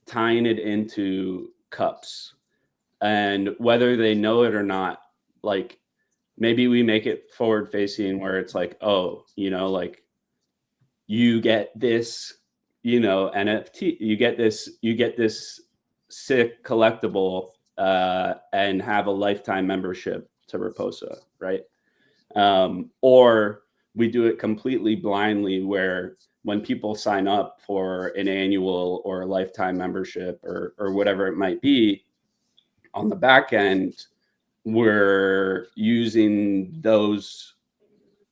tying it into cups, and whether they know it or not, like maybe we make it forward facing where it's like, oh, you know, like you get this, you know, NFT, you get this sick collectible, and have a lifetime membership to Raposa, right? Or we do it completely blindly, where when people sign up for an annual or a lifetime membership or whatever it might be, on the back end, we're using those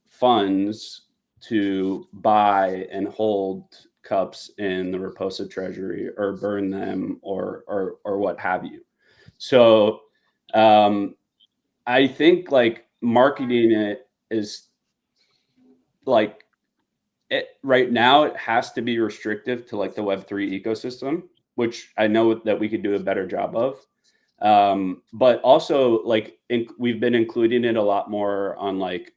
funds to buy and hold cups in the Raposa treasury or burn them or what have you. So I think like marketing it is like right now it has to be restrictive to like the Web3 ecosystem, which I know that we could do a better job of. But also like we've been including it a lot more on like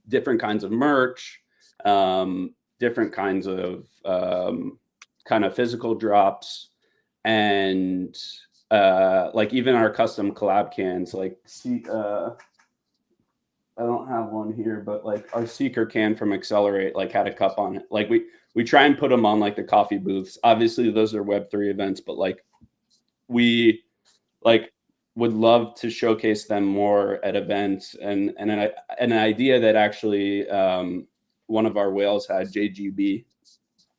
different kinds of merch, different kinds of kind of physical drops, and like even our custom collab cans, like I don't have one here, but like our Seeker can from Accelerate like had a cup on it. Like we try and put them on like the coffee booths. Obviously those are Web3 events, but like we like would love to showcase them more at events. And an idea that actually one of our whales had, JGB,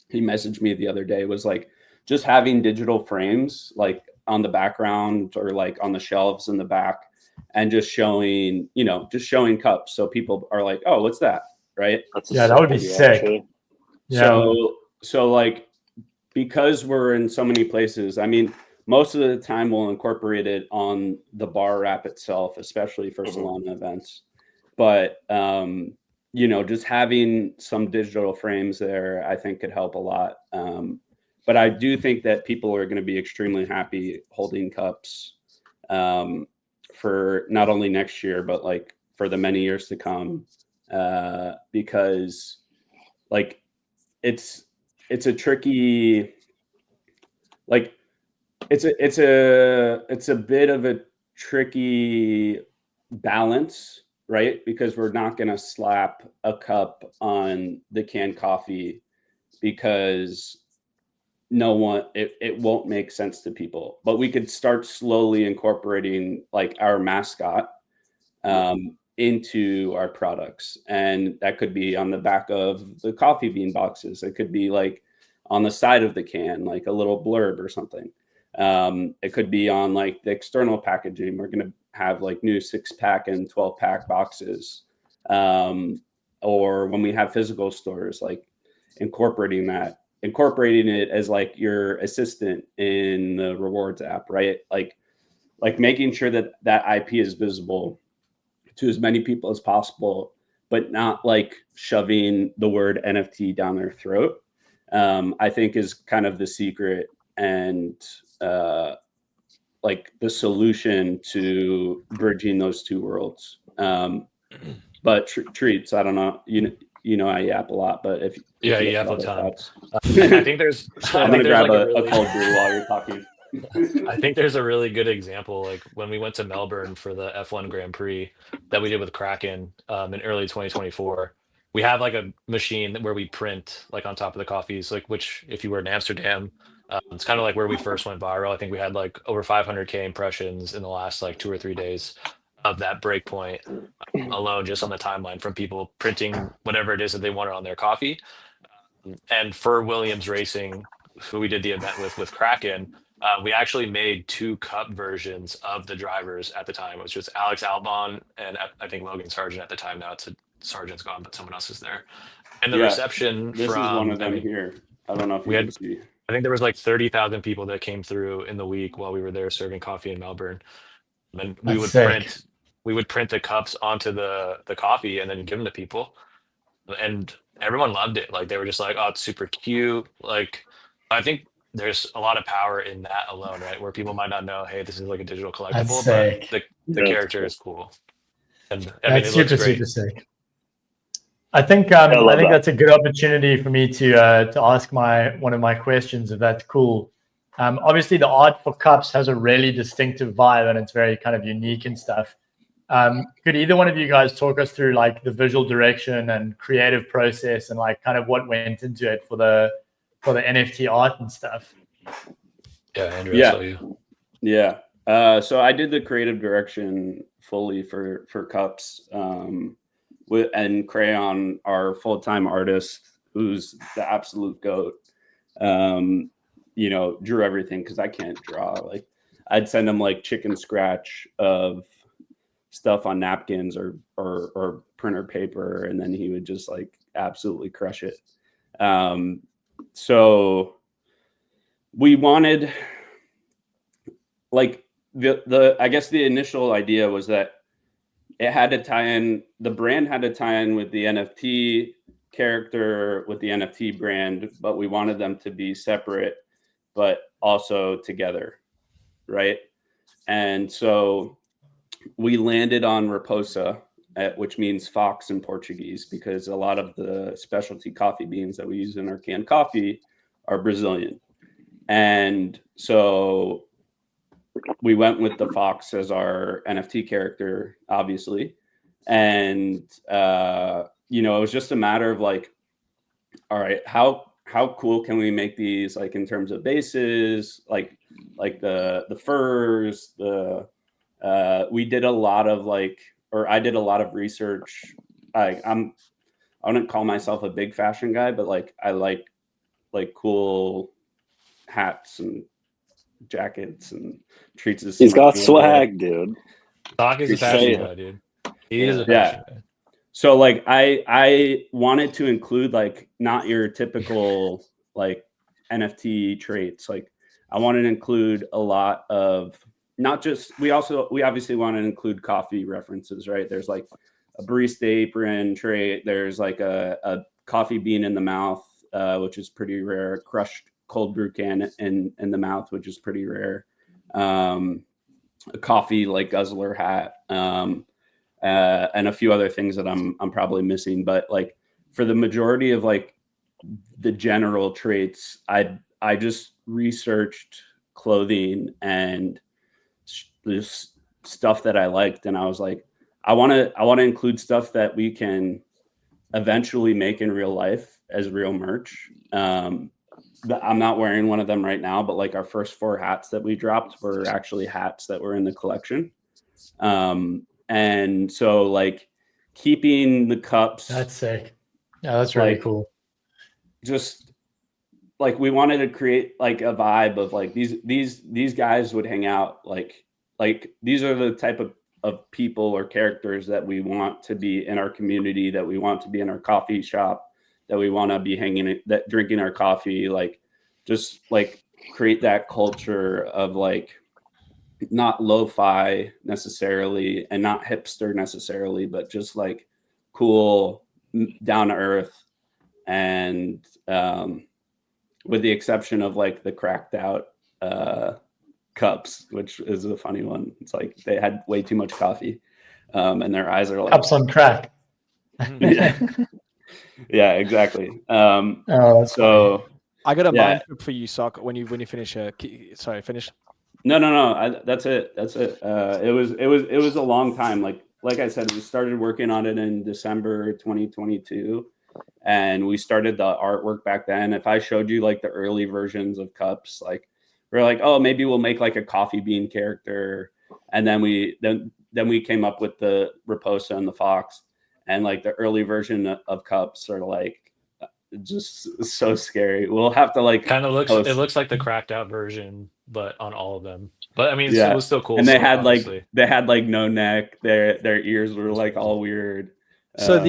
he messaged me the other day, was like just having digital frames like on the background or like on the shelves in the back, and just showing, you know, just showing cups. So people are like, oh, what's that? Right. That's Yeah, that would be idea, sick. actually. Yeah. So like, because we're in so many places, I mean, most of the time we'll incorporate it on the bar wrap itself, especially for Solana events. But, you know, just having some digital frames there, I think could help a lot. But I do think that people are going to be extremely happy holding cups for not only next year, but like for the many years to come, because like it's a tricky, like it's a bit of a tricky balance, right? Because we're not going to slap a cup on the canned coffee, because it won't make sense to people. But we could start slowly incorporating like our mascot into our products, and that could be on the back of the coffee bean boxes. It could be like on the side of the can, like a little blurb or something. It could be on like the external packaging. We're going to have like new 6-pack and 12-pack boxes, or when we have physical stores, like incorporating it as like your assistant in the rewards app, right? Like making sure that IP is visible to as many people as possible, but not like shoving the word NFT down their throat, I think is kind of the secret and like the solution to bridging those two worlds. But treats, I don't know, you know, I yap a lot, but if Yeah, you you have a other ton. thoughts. I think there's. I'm I gonna think there's grab like a cold brew while you're talking. I think there's a really good example, like when we went to Melbourne for the F1 Grand Prix that we did with Kraken in early 2024. We have like a machine where we print like on top of the coffees, like which if you were in Amsterdam, it's kind of like where we first went viral. I think we had like over 500K impressions in the last like 2 or 3 days of that breakpoint alone, just on the timeline from people printing whatever it is that they wanted on their coffee. And for Williams Racing, who we did the event with Kraken, we actually made 2 cup versions of the drivers at the time. It was just Alex Albon and I think Logan Sargent at the time. Now Sargent's gone, but someone else is there. And the Yeah, reception this is one of them here. I don't know if we you had, can see. I think there was like 30,000 people that came through in the week while we were there serving coffee in Melbourne. And That's sick. we would print the cups onto the coffee and then give them to people. And everyone loved it. Like they were just like, oh, it's super cute. Like I think there's a lot of power in that alone, right? Where people might not know, hey, this is like a digital That's collectible, but sick. the That's character cool. is cool. And I mean, That's it looks super, great. super sick. I think I love that. that's a good opportunity for me to ask one of my questions, if that's cool. Obviously, the art for cups has a really distinctive vibe, and it's very kind of unique and stuff. Could either one of you guys talk us through like the visual direction and creative process, and like kind of what went into it for the NFT art and stuff? Yeah, Andrew, I Yeah. saw you. Yeah. So I did the creative direction fully for cups, and Crayon, our full-time artist, who's the absolute goat. Drew everything because I can't draw. Like, I'd send him like chicken scratch of stuff on napkins or printer paper, and then he would just like absolutely crush it. So we wanted, like, I guess the initial idea was that it had to tie in, the brand had to tie in with the NFT character, with the NFT brand, but we wanted them to be separate, but also together, right? And so we landed on Raposa, which means fox in Portuguese, because a lot of the specialty coffee beans that we use in our canned coffee are Brazilian. And so we went with the fox as our NFT character, obviously. And, it was just a matter of like, all right, how cool can we make these, like, in terms of bases, like the furs, we did a lot of I did a lot of research. I wouldn't call myself a big fashion guy, but like, I like cool hats and jackets and treats us. He's got swag, dude. Doc is a fashion guy, dude. He is a fashion guy. So like, I wanted to include like not your typical like NFT traits. Like, I wanted to include a lot of, not just, we obviously want to include coffee references, right? There's like a barista apron trait. There's like a coffee bean in the mouth, which is pretty rare. Crushed cold brew can in the mouth, which is pretty rare. A coffee like guzzler hat, and a few other things that I'm probably missing. But like, for the majority of like the general traits, I just researched clothing and this stuff that I liked, and I was like, I want to include stuff that we can eventually make in real life as real merch. I'm not wearing one of them right now, but like, our first 4 hats that we dropped were actually hats that were in the collection. And so like, keeping the cups, That's sick. Yeah, that's really cool. Just like, we wanted to create like a vibe of like, these guys would hang out, like these are the type of people or characters that we want to be in our community, that we want to be in our coffee shop, that we want to be drinking our coffee, like, just like create that culture of like, not lo-fi necessarily and not hipster necessarily, but just like cool, down to earth. And with the exception of like the cracked out cups, which is a funny one. It's like they had way too much coffee, and their eyes are like cups on crack. Yeah, exactly. That's so funny. I got a mind trip for you, Sock. When you finish, sorry, finish. No. That's it. It was a long time. Like I said, we started working on it in December 2022, and we started the artwork back then. If I showed you like the early versions of cups, like, we're like, oh, maybe we'll make like a coffee bean character, and then we came up with the Raposa and the fox, and like the early version of cups are like just so scary. We'll have to like Kind of it looks like the cracked out version, but on all of them. But I mean, it was still cool. And they still, had obviously. like no neck. Their ears were like all weird. So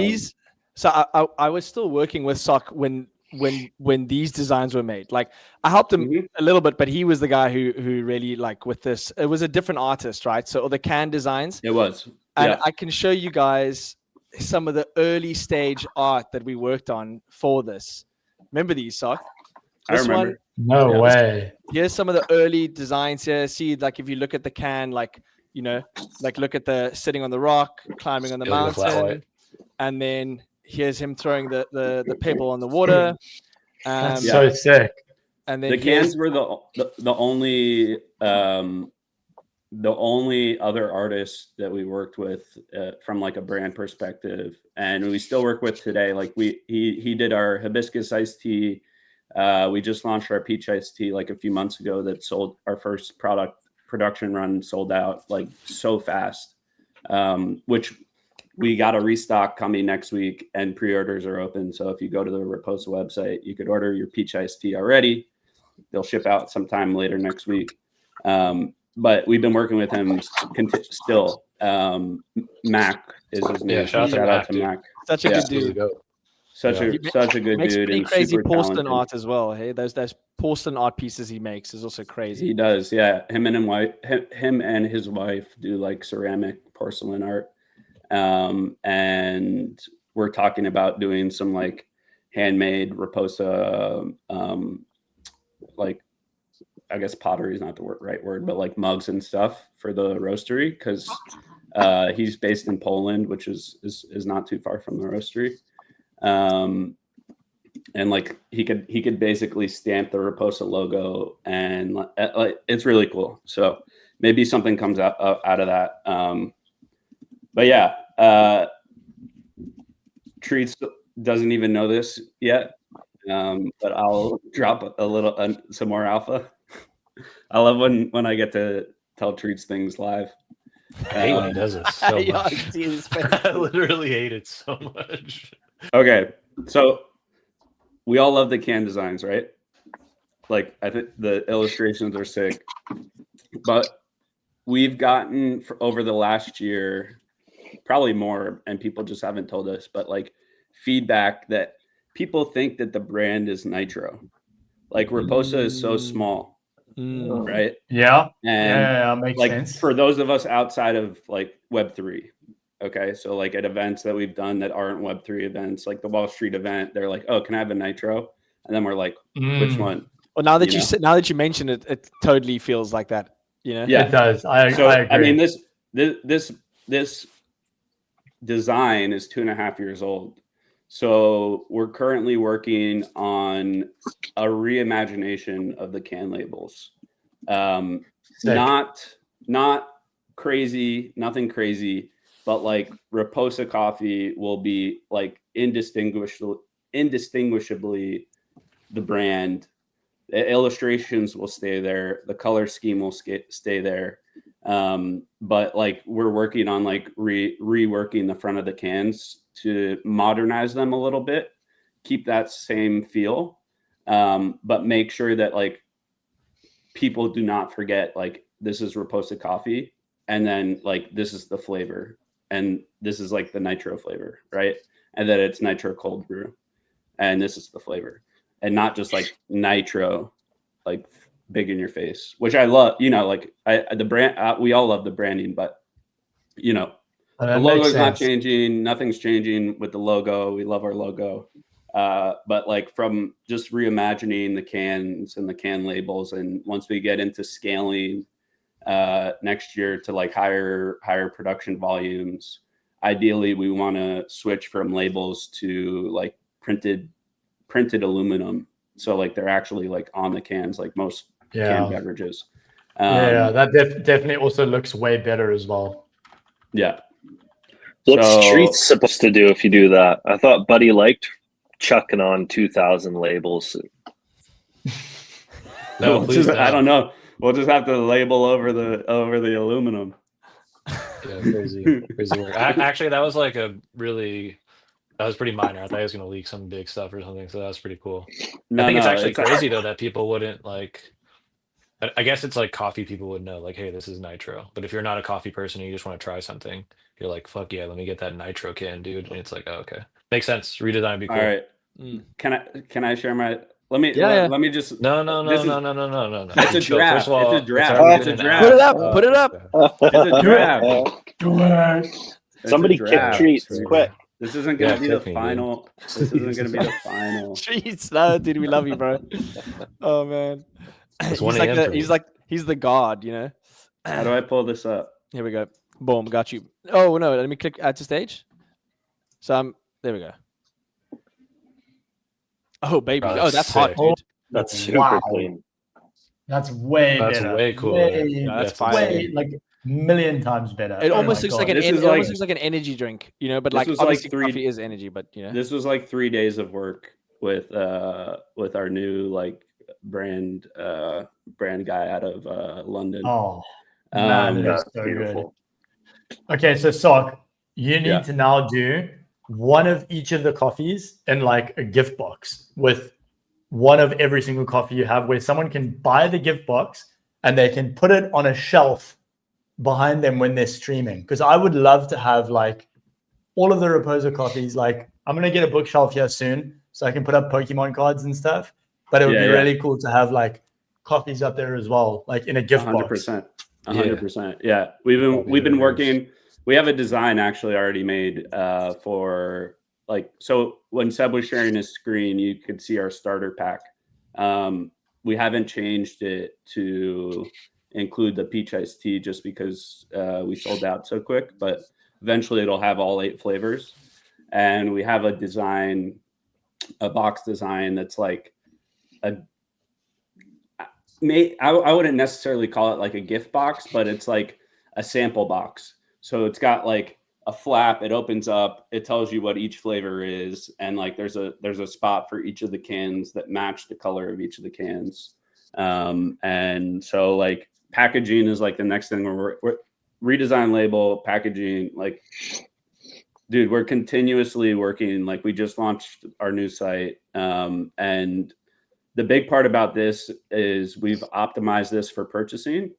I was still working with Sock when these designs were made. Like, I helped him a little bit, but he was the guy who really, like, with this, it was a different artist, right? So all the can designs. It was. And I can show you guys some of the early stage art that we worked on for this. Remember these, Sock? I remember. No way. Here's some of the early designs here. See, like, if you look at the can, like, like, look at the sitting on the rock, climbing on the mountain, and then here's him throwing the pebble on the water. That's Yeah. so sick. And then The here's cans were the only other artists that we worked with from like a brand perspective, and we still work with today. Like he did our hibiscus iced tea. We just launched our peach iced tea like a few months ago that sold our first production run, sold out like so fast, which we got a restock coming next week and pre-orders are open. So if you go to the Raposa website, you could order your peach iced tea already. They'll ship out sometime later next week. But we've been working with him still. Mac is his name. Yeah, shout out to Mac, dude. such a Yeah. good dude. Really go. Such a good Makes dude pretty and crazy super porcelain talented. art as well. Hey, those porcelain art pieces he makes is also crazy. He does, yeah. Him and his wife do like ceramic porcelain art. And we're talking about doing some like handmade Raposa, like I guess pottery is not the right word, but like mugs and stuff for the roastery because he's based in Poland, which is not too far from the roastery. And like he could basically stamp the Raposa logo, and it's really cool. So maybe something comes out of that. But yeah, Treats doesn't even know this yet, but I'll drop a little some more alpha. I love when I get to tell Treats things live. I hate when he does this so Yeah, I much. see his face. I literally hate it so much. Okay, so we all love the can designs, right? Like I think the illustrations are sick, but we've gotten over the last year, probably more, and people just haven't told us, but like feedback that people think that the brand is Nitro. Like Raposa is so small, right? Yeah. And Yeah, makes like sense. for those of us outside of like Web3, okay, so like at events that we've done that aren't Web3 events, like the Wall Street event, they're like, "Oh, can I have a Nitro?" And then we're like, "Which one?" Well, now that You know? now that you mention it, it totally feels like that. You know? Yeah. It does. I agree. I mean, this design is 2.5 years old. So we're currently working on a reimagination of the can labels. Sick. Not crazy, nothing crazy, but like Raposa coffee will be like indistinguishably the brand. The illustrations will stay there. The color scheme will stay there. But like we're working on like reworking the front of the cans to modernize them a little bit, keep that same feel, but make sure that like people do not forget like this is Raposa coffee, and then like this is the flavor, and this is like the Nitro flavor, right? And that it's Nitro cold brew, and this is the flavor, and not just like Nitro, like big in your face, which I love. You know, like the brand, we all love the branding, but you know, the logo's not changing. Nothing's changing with the logo. We love our logo. But like from just reimagining the cans and the can labels, and once we get into scaling next year to like higher production volumes, ideally we want to switch from labels to like printed aluminum, so like they're actually like on the cans like most canned beverages. That definitely also looks way better as well. Yeah. What's Treats supposed to do if you do that? I thought Buddy liked chucking on 2,000 labels. No, please don't. I don't know. We'll just have to label over the aluminum. Yeah, crazy work. Actually, that was like that was pretty minor. I thought he was going to leak some big stuff or something, so that was pretty cool. I think it's actually crazy though that people wouldn't like. I guess it's like coffee people would know, like, hey, this is Nitro. But if you're not a coffee person and you just want to try something, you're like, fuck yeah, let me get that Nitro can, dude. And it's like, oh, okay, makes sense. Redesign would be cool. All right. Can I share my? Let me just. No. It's a draft. First of all, it's a draft. it's It's a already draft. Put it up. It's a draft. Do it. Somebody It's a kick draft. Treats quick. This isn't going to be the kick me, final. This isn't going to be the final. Treats, no, dude, we love you, bro. Oh man, It's 1 a.m. for me. he's the god, you know. How do I pull this up? Here we go. Boom, got you. Oh no, let me click add to stage. So there we go. Oh, baby. Bro, Oh, that's that's hot, sick. dude. That's super Wow. clean. That's way That's better. way cooler. Way, Yeah, that's That's fire. way insane. like million times better. It Oh almost my looks God. like an This it is almost like- looks like an energy drink, you know. But This like was like obviously three- coffee is energy, but you know. This was like 3 days of work with our new like brand guy out of London. Oh man, it That's is so beautiful. good. Okay, so Sock, you need Yeah. to now do one of each of the coffees in like a gift box with one of every single coffee you have, where someone can buy the gift box and they can put it on a shelf behind them when they're streaming. Because I would love to have like all of the Raposa coffees. Like I'm gonna get a bookshelf here soon, so I can put up Pokemon cards and stuff. But it would Yeah, be yeah. really cool to have like coffees up there as well, like in a gift box. 100%. Yeah. 100%. Yeah. We've That'd be been really working. We have a design actually already made for like, so when Seb was sharing his screen, you could see our starter pack. We haven't changed it to include the peach iced tea just because we sold out so quick, but eventually it'll have all 8 flavors. And we have a box design that's like I wouldn't necessarily call it like a gift box, but it's like a sample box. So it's got like a flap, it opens up, it tells you what each flavor is, and like there's a spot for each of the cans that match the color of each of the cans. And so like packaging is like the next thing we're redesign label, packaging, like dude, we're continuously working. Like we just launched our new site. And the big part about this is we've optimized this for purchasing.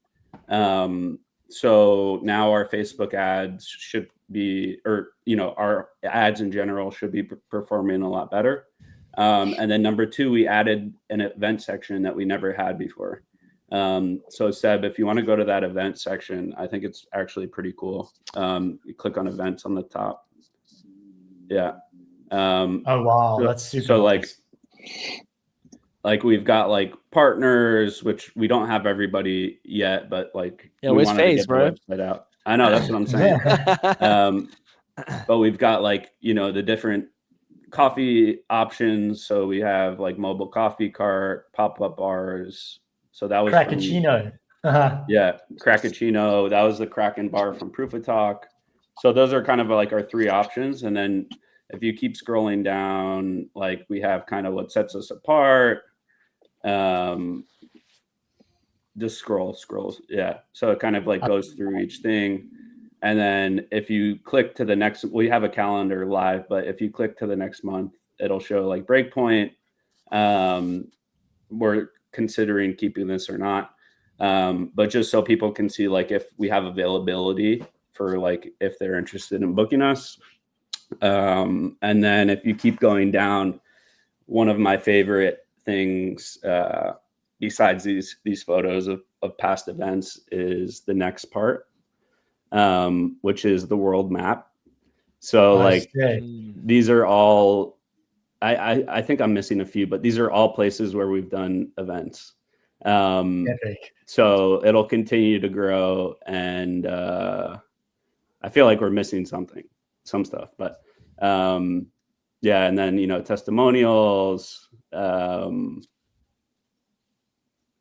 So now our Facebook ads should be, or, you know, our ads in general should be performing a lot better. And then number 2, we added an event section that we never had before. So Seb, if you want to go to that event section, I think it's actually pretty cool. You click on events on the top. Yeah. Oh wow, that's super. So nice. like we've got like partners, which we don't have everybody yet, but like Yeah, we where's wanted FaZe, to get bro? the website out. I know, that's what I'm saying. But we've got like, you know, the different coffee options. So we have like mobile coffee cart, pop-up bars. So that was Cracpuccino. yeah, Cracpuccino. That was the Kraken bar from Proof of Talk. So those are kind of like our 3 options. And then if you keep scrolling down, like we have kind of what sets us apart. Just scrolls. Yeah. So it kind of like goes through each thing. And then if you click to the next, we have a calendar live, but if you click to the next month, it'll show like breakpoint. We're considering keeping this or not. But just so people can see like if we have availability for like if they're interested in booking us. And then if you keep going down, one of my favorite things besides these photos of past events is the next part, which is the world map. So like these are all, I think I'm missing a few, but these are all places where we've done events. So it'll continue to grow, and I feel like we're missing some stuff, but yeah. And then, you know, testimonials,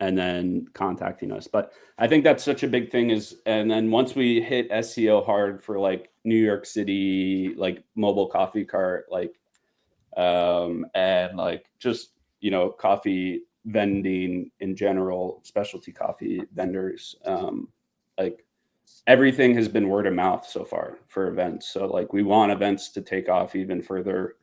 and then contacting us. But I think that's such a big thing and then once we hit SEO hard for like New York City, like mobile coffee cart, like, and like just, you know, coffee vending in general, specialty coffee vendors, like everything has been word of mouth so far for events. So like we want events to take off even further.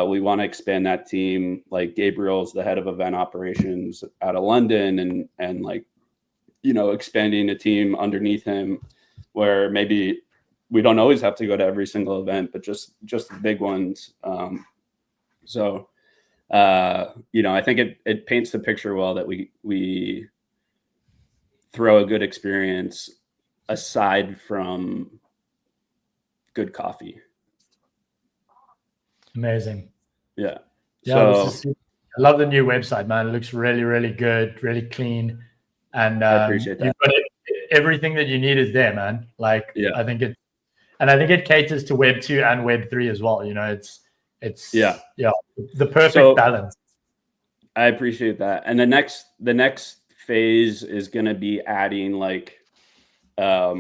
We want to expand that team. Like Gabriel's the head of event operations out of London, and like, you know, expanding a team underneath him where maybe we don't always have to go to every single event, but just the big ones. So, you know, I think it paints the picture well that we throw a good experience aside from good coffee. Amazing. Yeah. Yeah. I love the new website, man. It looks really, really good, really clean. And I appreciate that. You've got everything that you need is there, man. Like, yeah. I think it caters to Web 2 and Web 3 as well. You know, it's the perfect balance. I appreciate that. And the next phase is going to be adding like a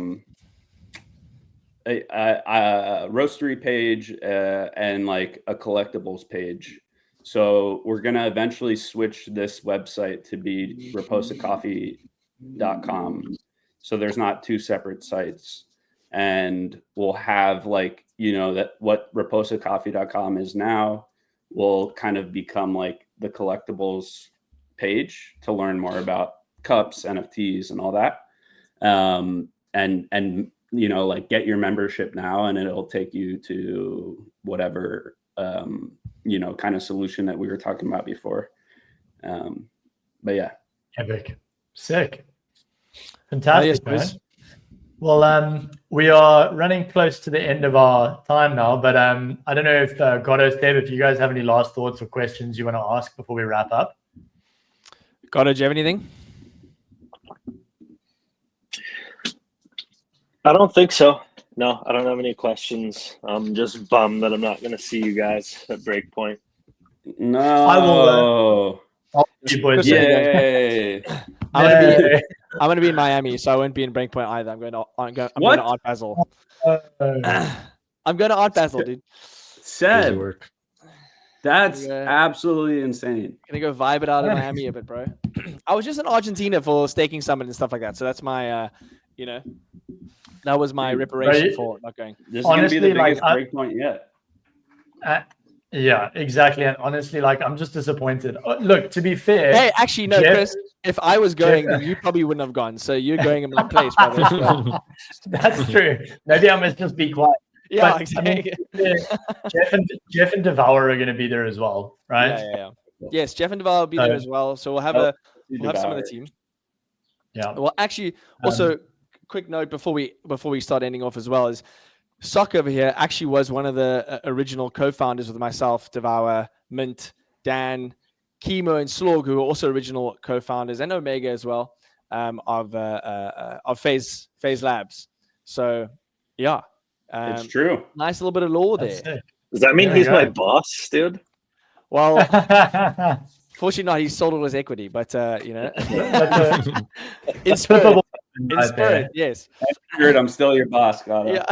roastery page and like a collectibles page. So we're going to eventually switch this website to be raposacoffee.com. So there's not two separate sites. And we'll have like, that what raposacoffee.com is now will kind of become like the collectibles page to learn more about cups, NFTs, and all that. And like get your membership now, and it'll take you to whatever kind of solution that we were talking about before. But yeah, Epic, sick, fantastic, yes, man. Well, we are running close to the end of our time now, but I don't know if Godo, Dave, if you guys have any last thoughts or questions you want to ask before we wrap up. Godo, do you have anything? I don't think so. No, I don't have any questions. I'm just bummed that I'm not going to see you guys at Breakpoint. no, I will. yay! I'm gonna be in Miami, so I won't be in Breakpoint either. I'm going to Art Basel. I'm going to Art Basel, dude. Said work. that's absolutely insane. Gonna go vibe it out in Miami a bit, bro. I was just in Argentina for staking summit and stuff like that, so that's my, that was my reparation for not going. This is gonna be the biggest Breakpoint yet. Yeah, exactly. And honestly, like, I'm just disappointed. Look, to be fair. Hey, actually, no, Chris, if I was going, then you probably wouldn't have gone. So you're going in my place, brother. That's true. Maybe I must just be quiet. Yeah, but, exactly. I mean, Jeff and Devour are going to be there as well, right? Yeah. Yes, Jeff and Devour will be there as well. So we'll have some of the team. Yeah. Well, actually, also, quick note before we start ending off as well is, Sock over here actually was one of the original co-founders with myself, Devour, Mint, Dan, Chemo, and Slorg, who were also original co-founders, and Omega as well, of Phase Labs. So, yeah, It's true. Nice little bit of lore there. Does that mean he's my boss, dude? Well, fortunately not. He sold all his equity, but in spirit, yes. I'm still your boss, Gotta. Yeah.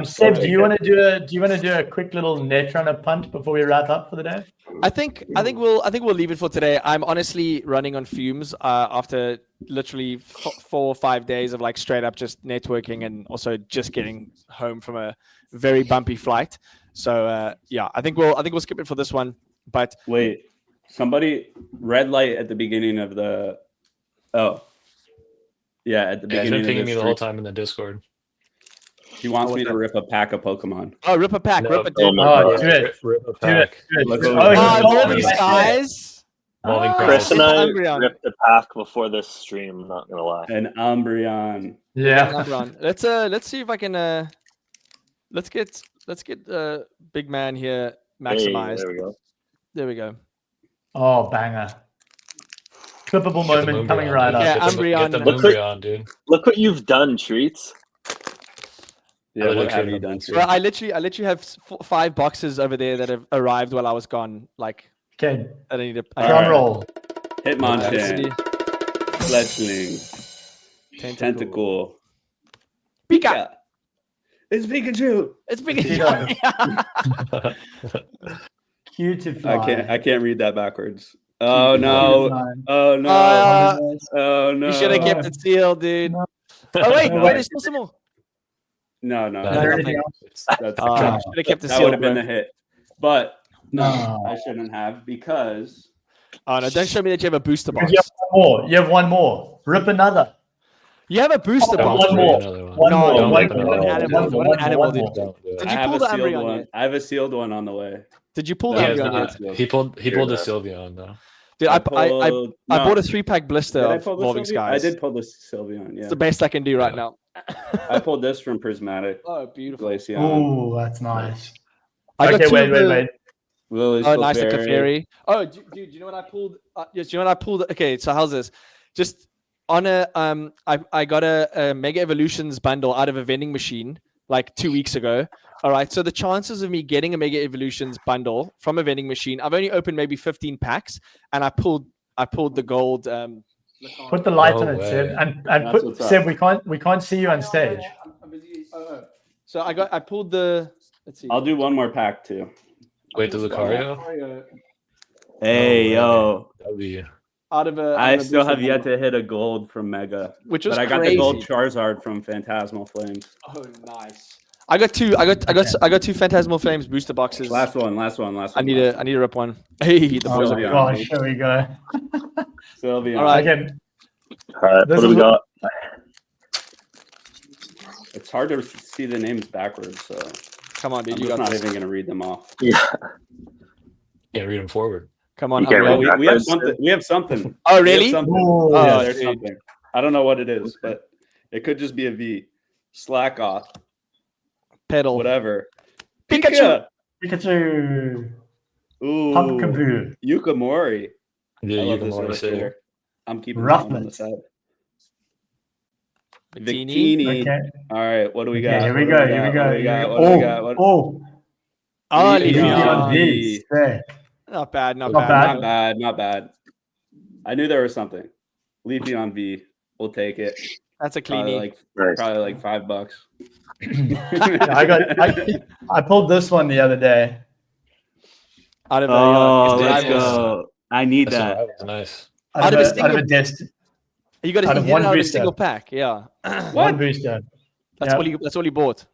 Seb, do you want to do a quick little Netrunner punt before we wrap up for the day? I think we'll leave it for today. I'm honestly running on fumes after literally 4 or 5 days of like straight up just networking and also just getting home from a very bumpy flight. So I think we'll skip it for this one. But wait, somebody red light at the beginning of the at the beginning. He's been pinging me the whole time in the Discord. He wants me to rip a pack of Pokemon. Oh, rip a pack. No, rip a rip a pack. These guys. Chris and I ripped a pack before this stream, I'm not gonna lie. An Umbreon. Yeah. Let's see if I can let's get big man here maximized. Hey, there we go. Oh, banger. Clippable moment coming right up. Yeah, Umbreon, dude. Look what you've done, Treats. Yeah, what have you done? Well, I literally have 5 boxes over there that have arrived while I was gone. Like, okay, I don't need to drum roll. Hitmonchan, Fletchling, Tentacool, Pika. It's Pikachu. It's Pikachu. Cutify. I can't read that backwards. Oh no! Oh no! Oh no! You should have kept it sealed, dude. No. Oh wait, there's still some more. No. Should have kept it sealed. That would have been a hit, but no, I shouldn't have because. Oh no! Don't show me that you have a booster box. You have one more. Rip another. You have a booster box. One more. One animal. Did you pull the Umbreon yet? I have a sealed one on the way. Did you pull the Umbreon yet? He pulled the Sylveon though. Dude, I bought a 3-pack blister of Evolving Skies. I did pull the Sylveon. Yeah, it's the best I can do right now. I pulled this from Prismatic. Oh, beautiful. Glaceon. Oh, that's nice. Wait. Nice Clefairy. Oh, dude, you know what I pulled? Okay, so how's this? Just on a I got a Mega Evolutions bundle out of a vending machine like 2 weeks ago. All right. So the chances of me getting a Mega Evolutions bundle from a vending machine, I've only opened maybe 15 packs, and I pulled the gold. Put the light No on it, Seb, way. and That's put what's up. Seb. We can't see you on stage. I'm busy. So I pulled the. Let's see. I'll do one more pack too. Wait, the Lucario? Hey, No way. yo. That'd be Out of a. I out of a still booster have yet bundle, to hit a gold from Mega. which was But I got crazy. the gold Charizard from Phantasmal Flames. Oh, nice. I got two. I got two Phantasmal Flames booster boxes. Last one. I need to rip one. Hey, the Oh boys my are Sylveon. gosh, here we go. Sylveon. All right. Okay, All right, This what do is we got? It's hard to see the names backwards, so Come on, dude. I'm You just got not this. even going to read them off. Yeah. can't read them forward. Come on. You can't Unreal. read We have backwards, something. We have something. Oh, We have really? something. Ooh. Yeah, Oh, there's dude. something. I don't know what it is, but it could just be a V. Slack off. Pedal. Whatever. Pikachu. Pikachu, Ooh. Pumpkaboo, Yukamori. Yeah, I you love can this more say. illustrator. I'm keeping that one on the Ruffles. side. Victini. Victini. Okay, All right, what do we got? okay, here we What do go. we Here we got? go. What do we got? Here we What do we got? go. What- Oh, Oh, Leafeon. Leafeon Leafeon. V. Sick. Not bad. Not Not bad. bad. Not bad. I knew there was something. Leafeon V. We'll take it. That's a Probably cleanie. like Nice. $5. Yeah, I pulled this one the other day. Out of Oh, a, let's go. I need That's that. was nice. Out of a a single- disc, you got to out hit of it one out of a booster. single pack. Yeah. one booster. That's all he bought.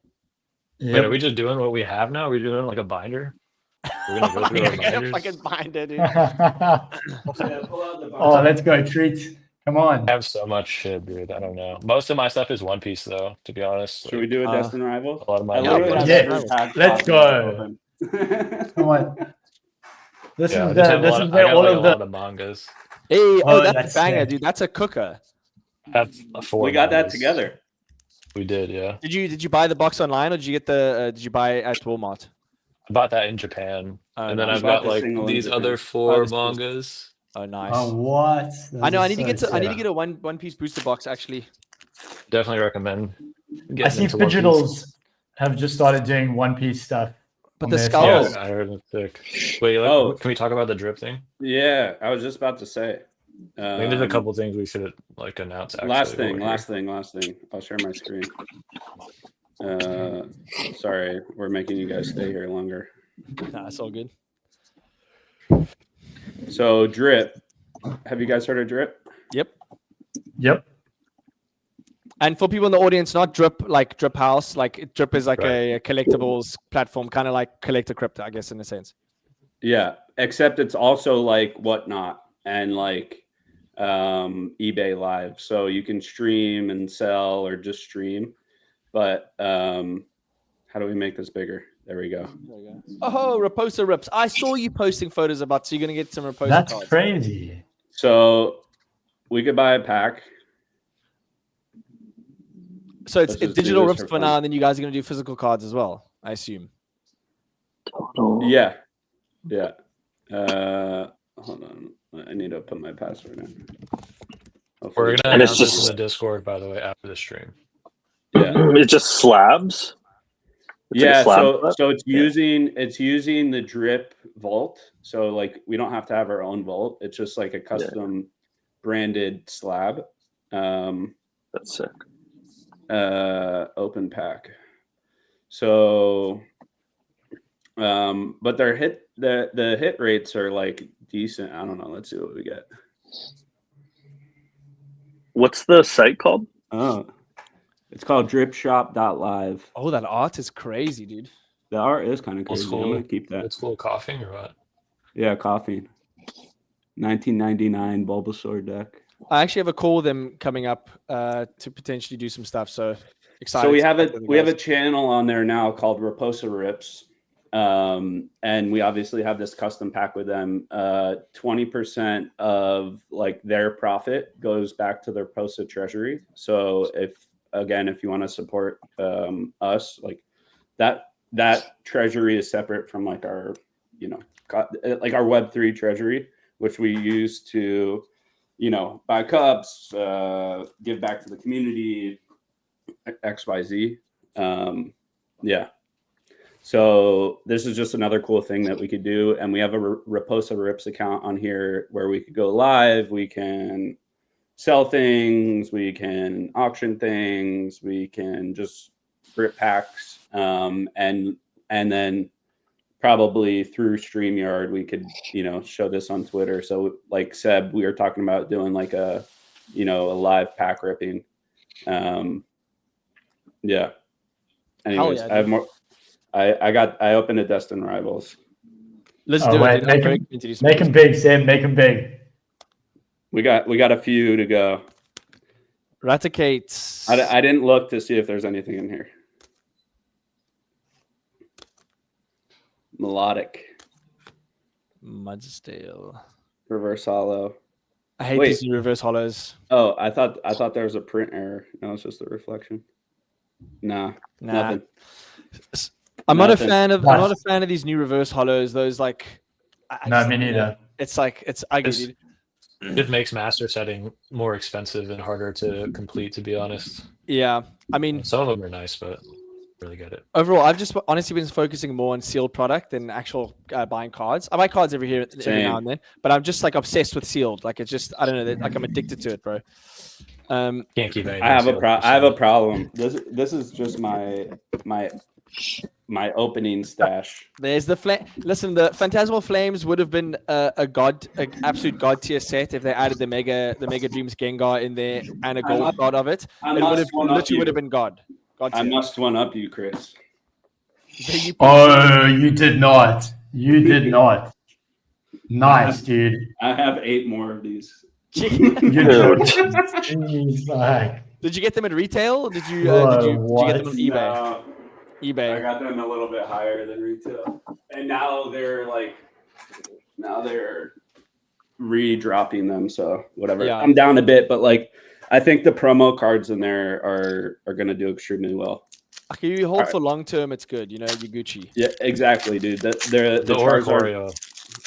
Wait, are we just doing what we have now? Are we doing like a binder? We're gonna go through our binders. Fucking binder, dude. Oh, let's go, treats. Come on. I have so much shit, dude. I don't know. Most of my stuff is One Piece, though. To be honest, Should we do a Uh, Destin Rivals? a lot of my I literally Yeah, have yes. every pack Let's possible go. open. Come on. This yeah, I is just have a this lot is of, I where got all like a of lot the of mangas. Hey, Oh, that's that's a banger, sick. dude. That's a cooker. I have four. We got that mangas. together. We did, yeah. Did you buy the box online or did you get the did you buy it at Walmart? I bought that in Japan, Oh, and then nice. I've bought got the like single in these Japan. other four the single. mangas. Oh, nice. Oh, what? I know. I This need to is get so I need to sick. get a one piece booster box actually. Definitely recommend. I Getting see into One Piece. Fidgetals have just started doing One Piece stuff. But on the their skulls- site. Yeah, I heard it's sick. Wait, Oh. can we talk about the drip thing? Yeah, I was just about to say. I think there's a couple things we should like announce. Actually, Last while thing. we're here. I'll share my screen. Sorry, we're making you guys stay here longer. Nah, it's all good. So drip. Have you guys heard of drip? Yep. Yep. And for people in the audience, not Drip like Drip House, like Drip is like Right. a collectibles platform, kind of like Collector Crypto, I guess, in a sense. Yeah, except it's also like Whatnot and like eBay Live, so you can stream and sell or just stream. But how do we make this bigger? There we go. Oh, Raposa rips! I saw you posting photos about. So you're gonna get some Raposa That's cards. crazy. So we could buy a pack. So it's Let's just digital do this rips for for fun. now, and then you guys are gonna do physical cards as well, I assume. Yeah. Hold on. I need to put my password in. Hopefully We're gonna And it's announce this just- in the Discord, by the way, after the stream. Yeah. It's just slabs. It's like a Yeah, slab so it's using the drip vault. So like we don't have to have our own vault. It's just like a custom branded slab. That's sick. Open pack. So but their the hit rates are like decent. I don't know. Let's see what we get. What's the site called? Oh. It's called dripshop.live. Oh, that art is crazy, dude. The art is kind of Old crazy. I'm school. gonna keep that. Old school coughing or what? Yeah, coffee. 1999 Bulbasaur deck. I actually have a call with them coming up to potentially do some stuff. So excited. So we to have connect with we have a guys. channel on there now called Raposa Rips. And we obviously have this custom pack with them. 20% of like their profit goes back to their Raposa treasury. So if you want to support us, like that treasury is separate from like our, like our Web3 treasury, which we use to, buy cups, give back to the community, XYZ. Yeah. So this is just another cool thing that we could do. And we have a Raposa Rips account on here where we could go live. We can sell things. We can auction things. We can just rip packs. And then probably through StreamYard, we could, show this on Twitter. So like Seb, we were talking about doing like a live pack ripping. Yeah. Anyways, yeah, I have more. I opened a Destin Rivals. Let's Oh, do wait, it. Dude. make I'm very him- keen to do some Make of him this. big, Sam. Make him big. We got a few to go. Raticate. I didn't look to see if there's anything in here. Melodic, Mudstale. reverse hollow. I hate Wait. these new reverse hollows. Oh, I thought there was a print error. No, it's just a reflection. Nah, Nah. nothing. I'm not a Nothing. fan of. I'm not a fan of these new reverse hollows. Those like. I No, just- me neither. It's like it's ugly. It's- Dude. It makes master setting more expensive and harder to complete, to be honest. Yeah, I mean, Some of them are nice, but really get it. overall, I've just honestly been focusing more on sealed product than actual buying cards. I buy cards every now Same. and then, but I'm just like obsessed with sealed. Like it's just I don't know, like I'm addicted to it, bro. Can't keep anything. I have sealed, I have a so- problem. This is just my opening stash. There's the flame. Listen, the Phantasmal Flames would have been an absolute god tier set if they added the Mega Dreams Gengar in there and a gold card of it. I It would must have one up literally you. would have been god. God I tier. must one up you, Chris. There you- Oh, you did not. You did not. Nice, dude. I have 8 more of these. You Dude. Jeez, like, Did you get them at retail? Or did you Bro, did you get them on what? eBay? No, I eBay. got them a little bit higher than retail, and now they're re-dropping them. So whatever, Yeah. I'm down a bit, but like I think the promo cards in there are gonna do extremely well. Okay, you hold Alright. for long term, it's good. You know, you Gucci. Yeah, exactly, dude. The The Charizard Oricorio.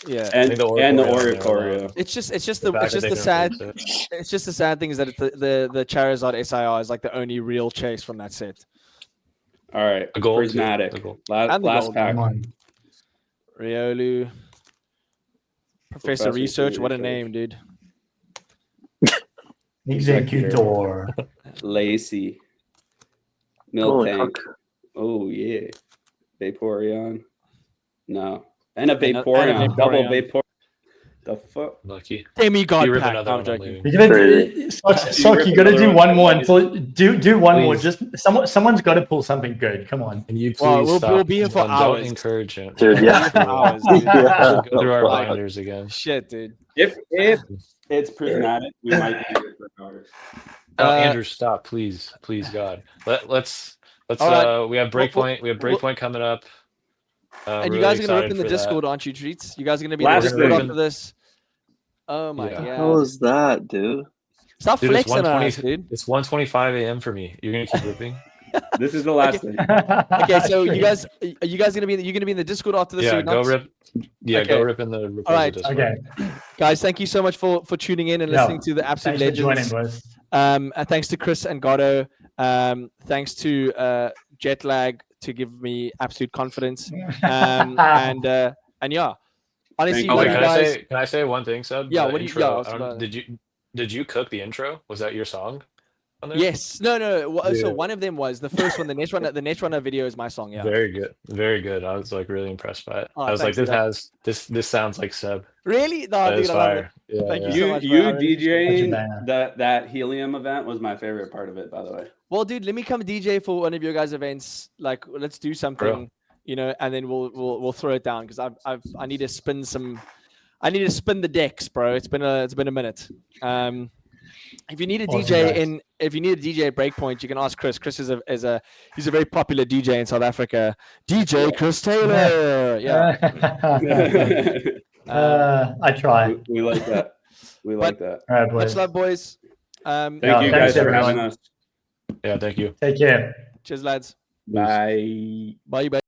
Yeah. and think the and the Oricorio Oricorio. It's just fact the that they sad don't fix it. it's just the sad thing is that the Charizard SIR is like the only real chase from that set. All right, The gold, too. prismatic. The gold. And the Last gold. pack. come on. Riolu. Professor Professor Research, what a Research. name, dude. Executor. Lacey. Holy Miltank. fuck. Oh yeah. Vaporeon. No. And a And a Vaporeon. Double Vaporeon. Vapor. The fuck? Lucky. Demigod You rip pack. another I'm one, I'm joking. leaving. You're gonna Crazy. Sock, you gotta do one more until do one more. Please. Just someone's got to pull something good. Come on. Can you please Well, we'll stop? be here for Don't hours. encourage him. Dude, yeah. For hours, dude. Yeah. Go through our Fuck. binders again. Shit, dude. If it's prismatic, we might do it for cards. Oh, Uh, Andrew, stop, please, God. Let's All right. we have breakpoint. We have breakpoint coming up. And you Really guys are gonna rip excited in the for that. Discord, aren't you, Treats? You guys are gonna be in the Last Discord thing. after this. Oh my Yeah. How god. was that, dude? Stop Dude, it's flexing on 1:20 us, dude. It's 1:25 a.m. for me. You're gonna keep ripping? This is the last thing. Okay, so you guys are you guys gonna be in the Discord after this? Yeah, so you're go not- rip. Yeah, Okay. go rip in the. All right. Discord. Okay. Guys, thank you so much for tuning in and Yeah. listening to the Absolute Thanks for joining, Legends. boys. And thanks to Chris and Gatto. Thanks to Jetlag to give me absolute confidence. And yeah, honestly, Thank Oh you, wait, you can guys. I say? Can I say one thing, Seb? Yeah, The what do you- intro, yeah, I was I don't- about- Did you cook the intro? Was that your song? On there? Yes, no. So Yeah. one of them was the first one. The Netrunner video is my song. Yeah. Very good, very good. I was like really impressed by it. Oh, I was like, thanks, this sounds like Seb. Really? No, That dude, is I love it. fire. Yeah, Thank you yeah. so You much, you bro. I really DJing appreciate that helium event was my favorite part of it, by the way. Well, dude, let me come DJ for one of your guys' events. Like, let's do something, you know, and then we'll throw it down because I need to spin some. I need to spin the decks, bro. It's been a minute. If you need a Awesome, DJ guys. if you need a DJ at Breakpoint, you can ask Chris. Chris is a he's a very popular DJ in South Africa. DJ Chris Taylor. Yeah. I try. we like that. We like that. All right, Much boys. love, boys. Thank Yeah, you thanks, guys for everyone. having us. Yeah, thank you. Take care. Cheers, lads. Bye. Bye, bye.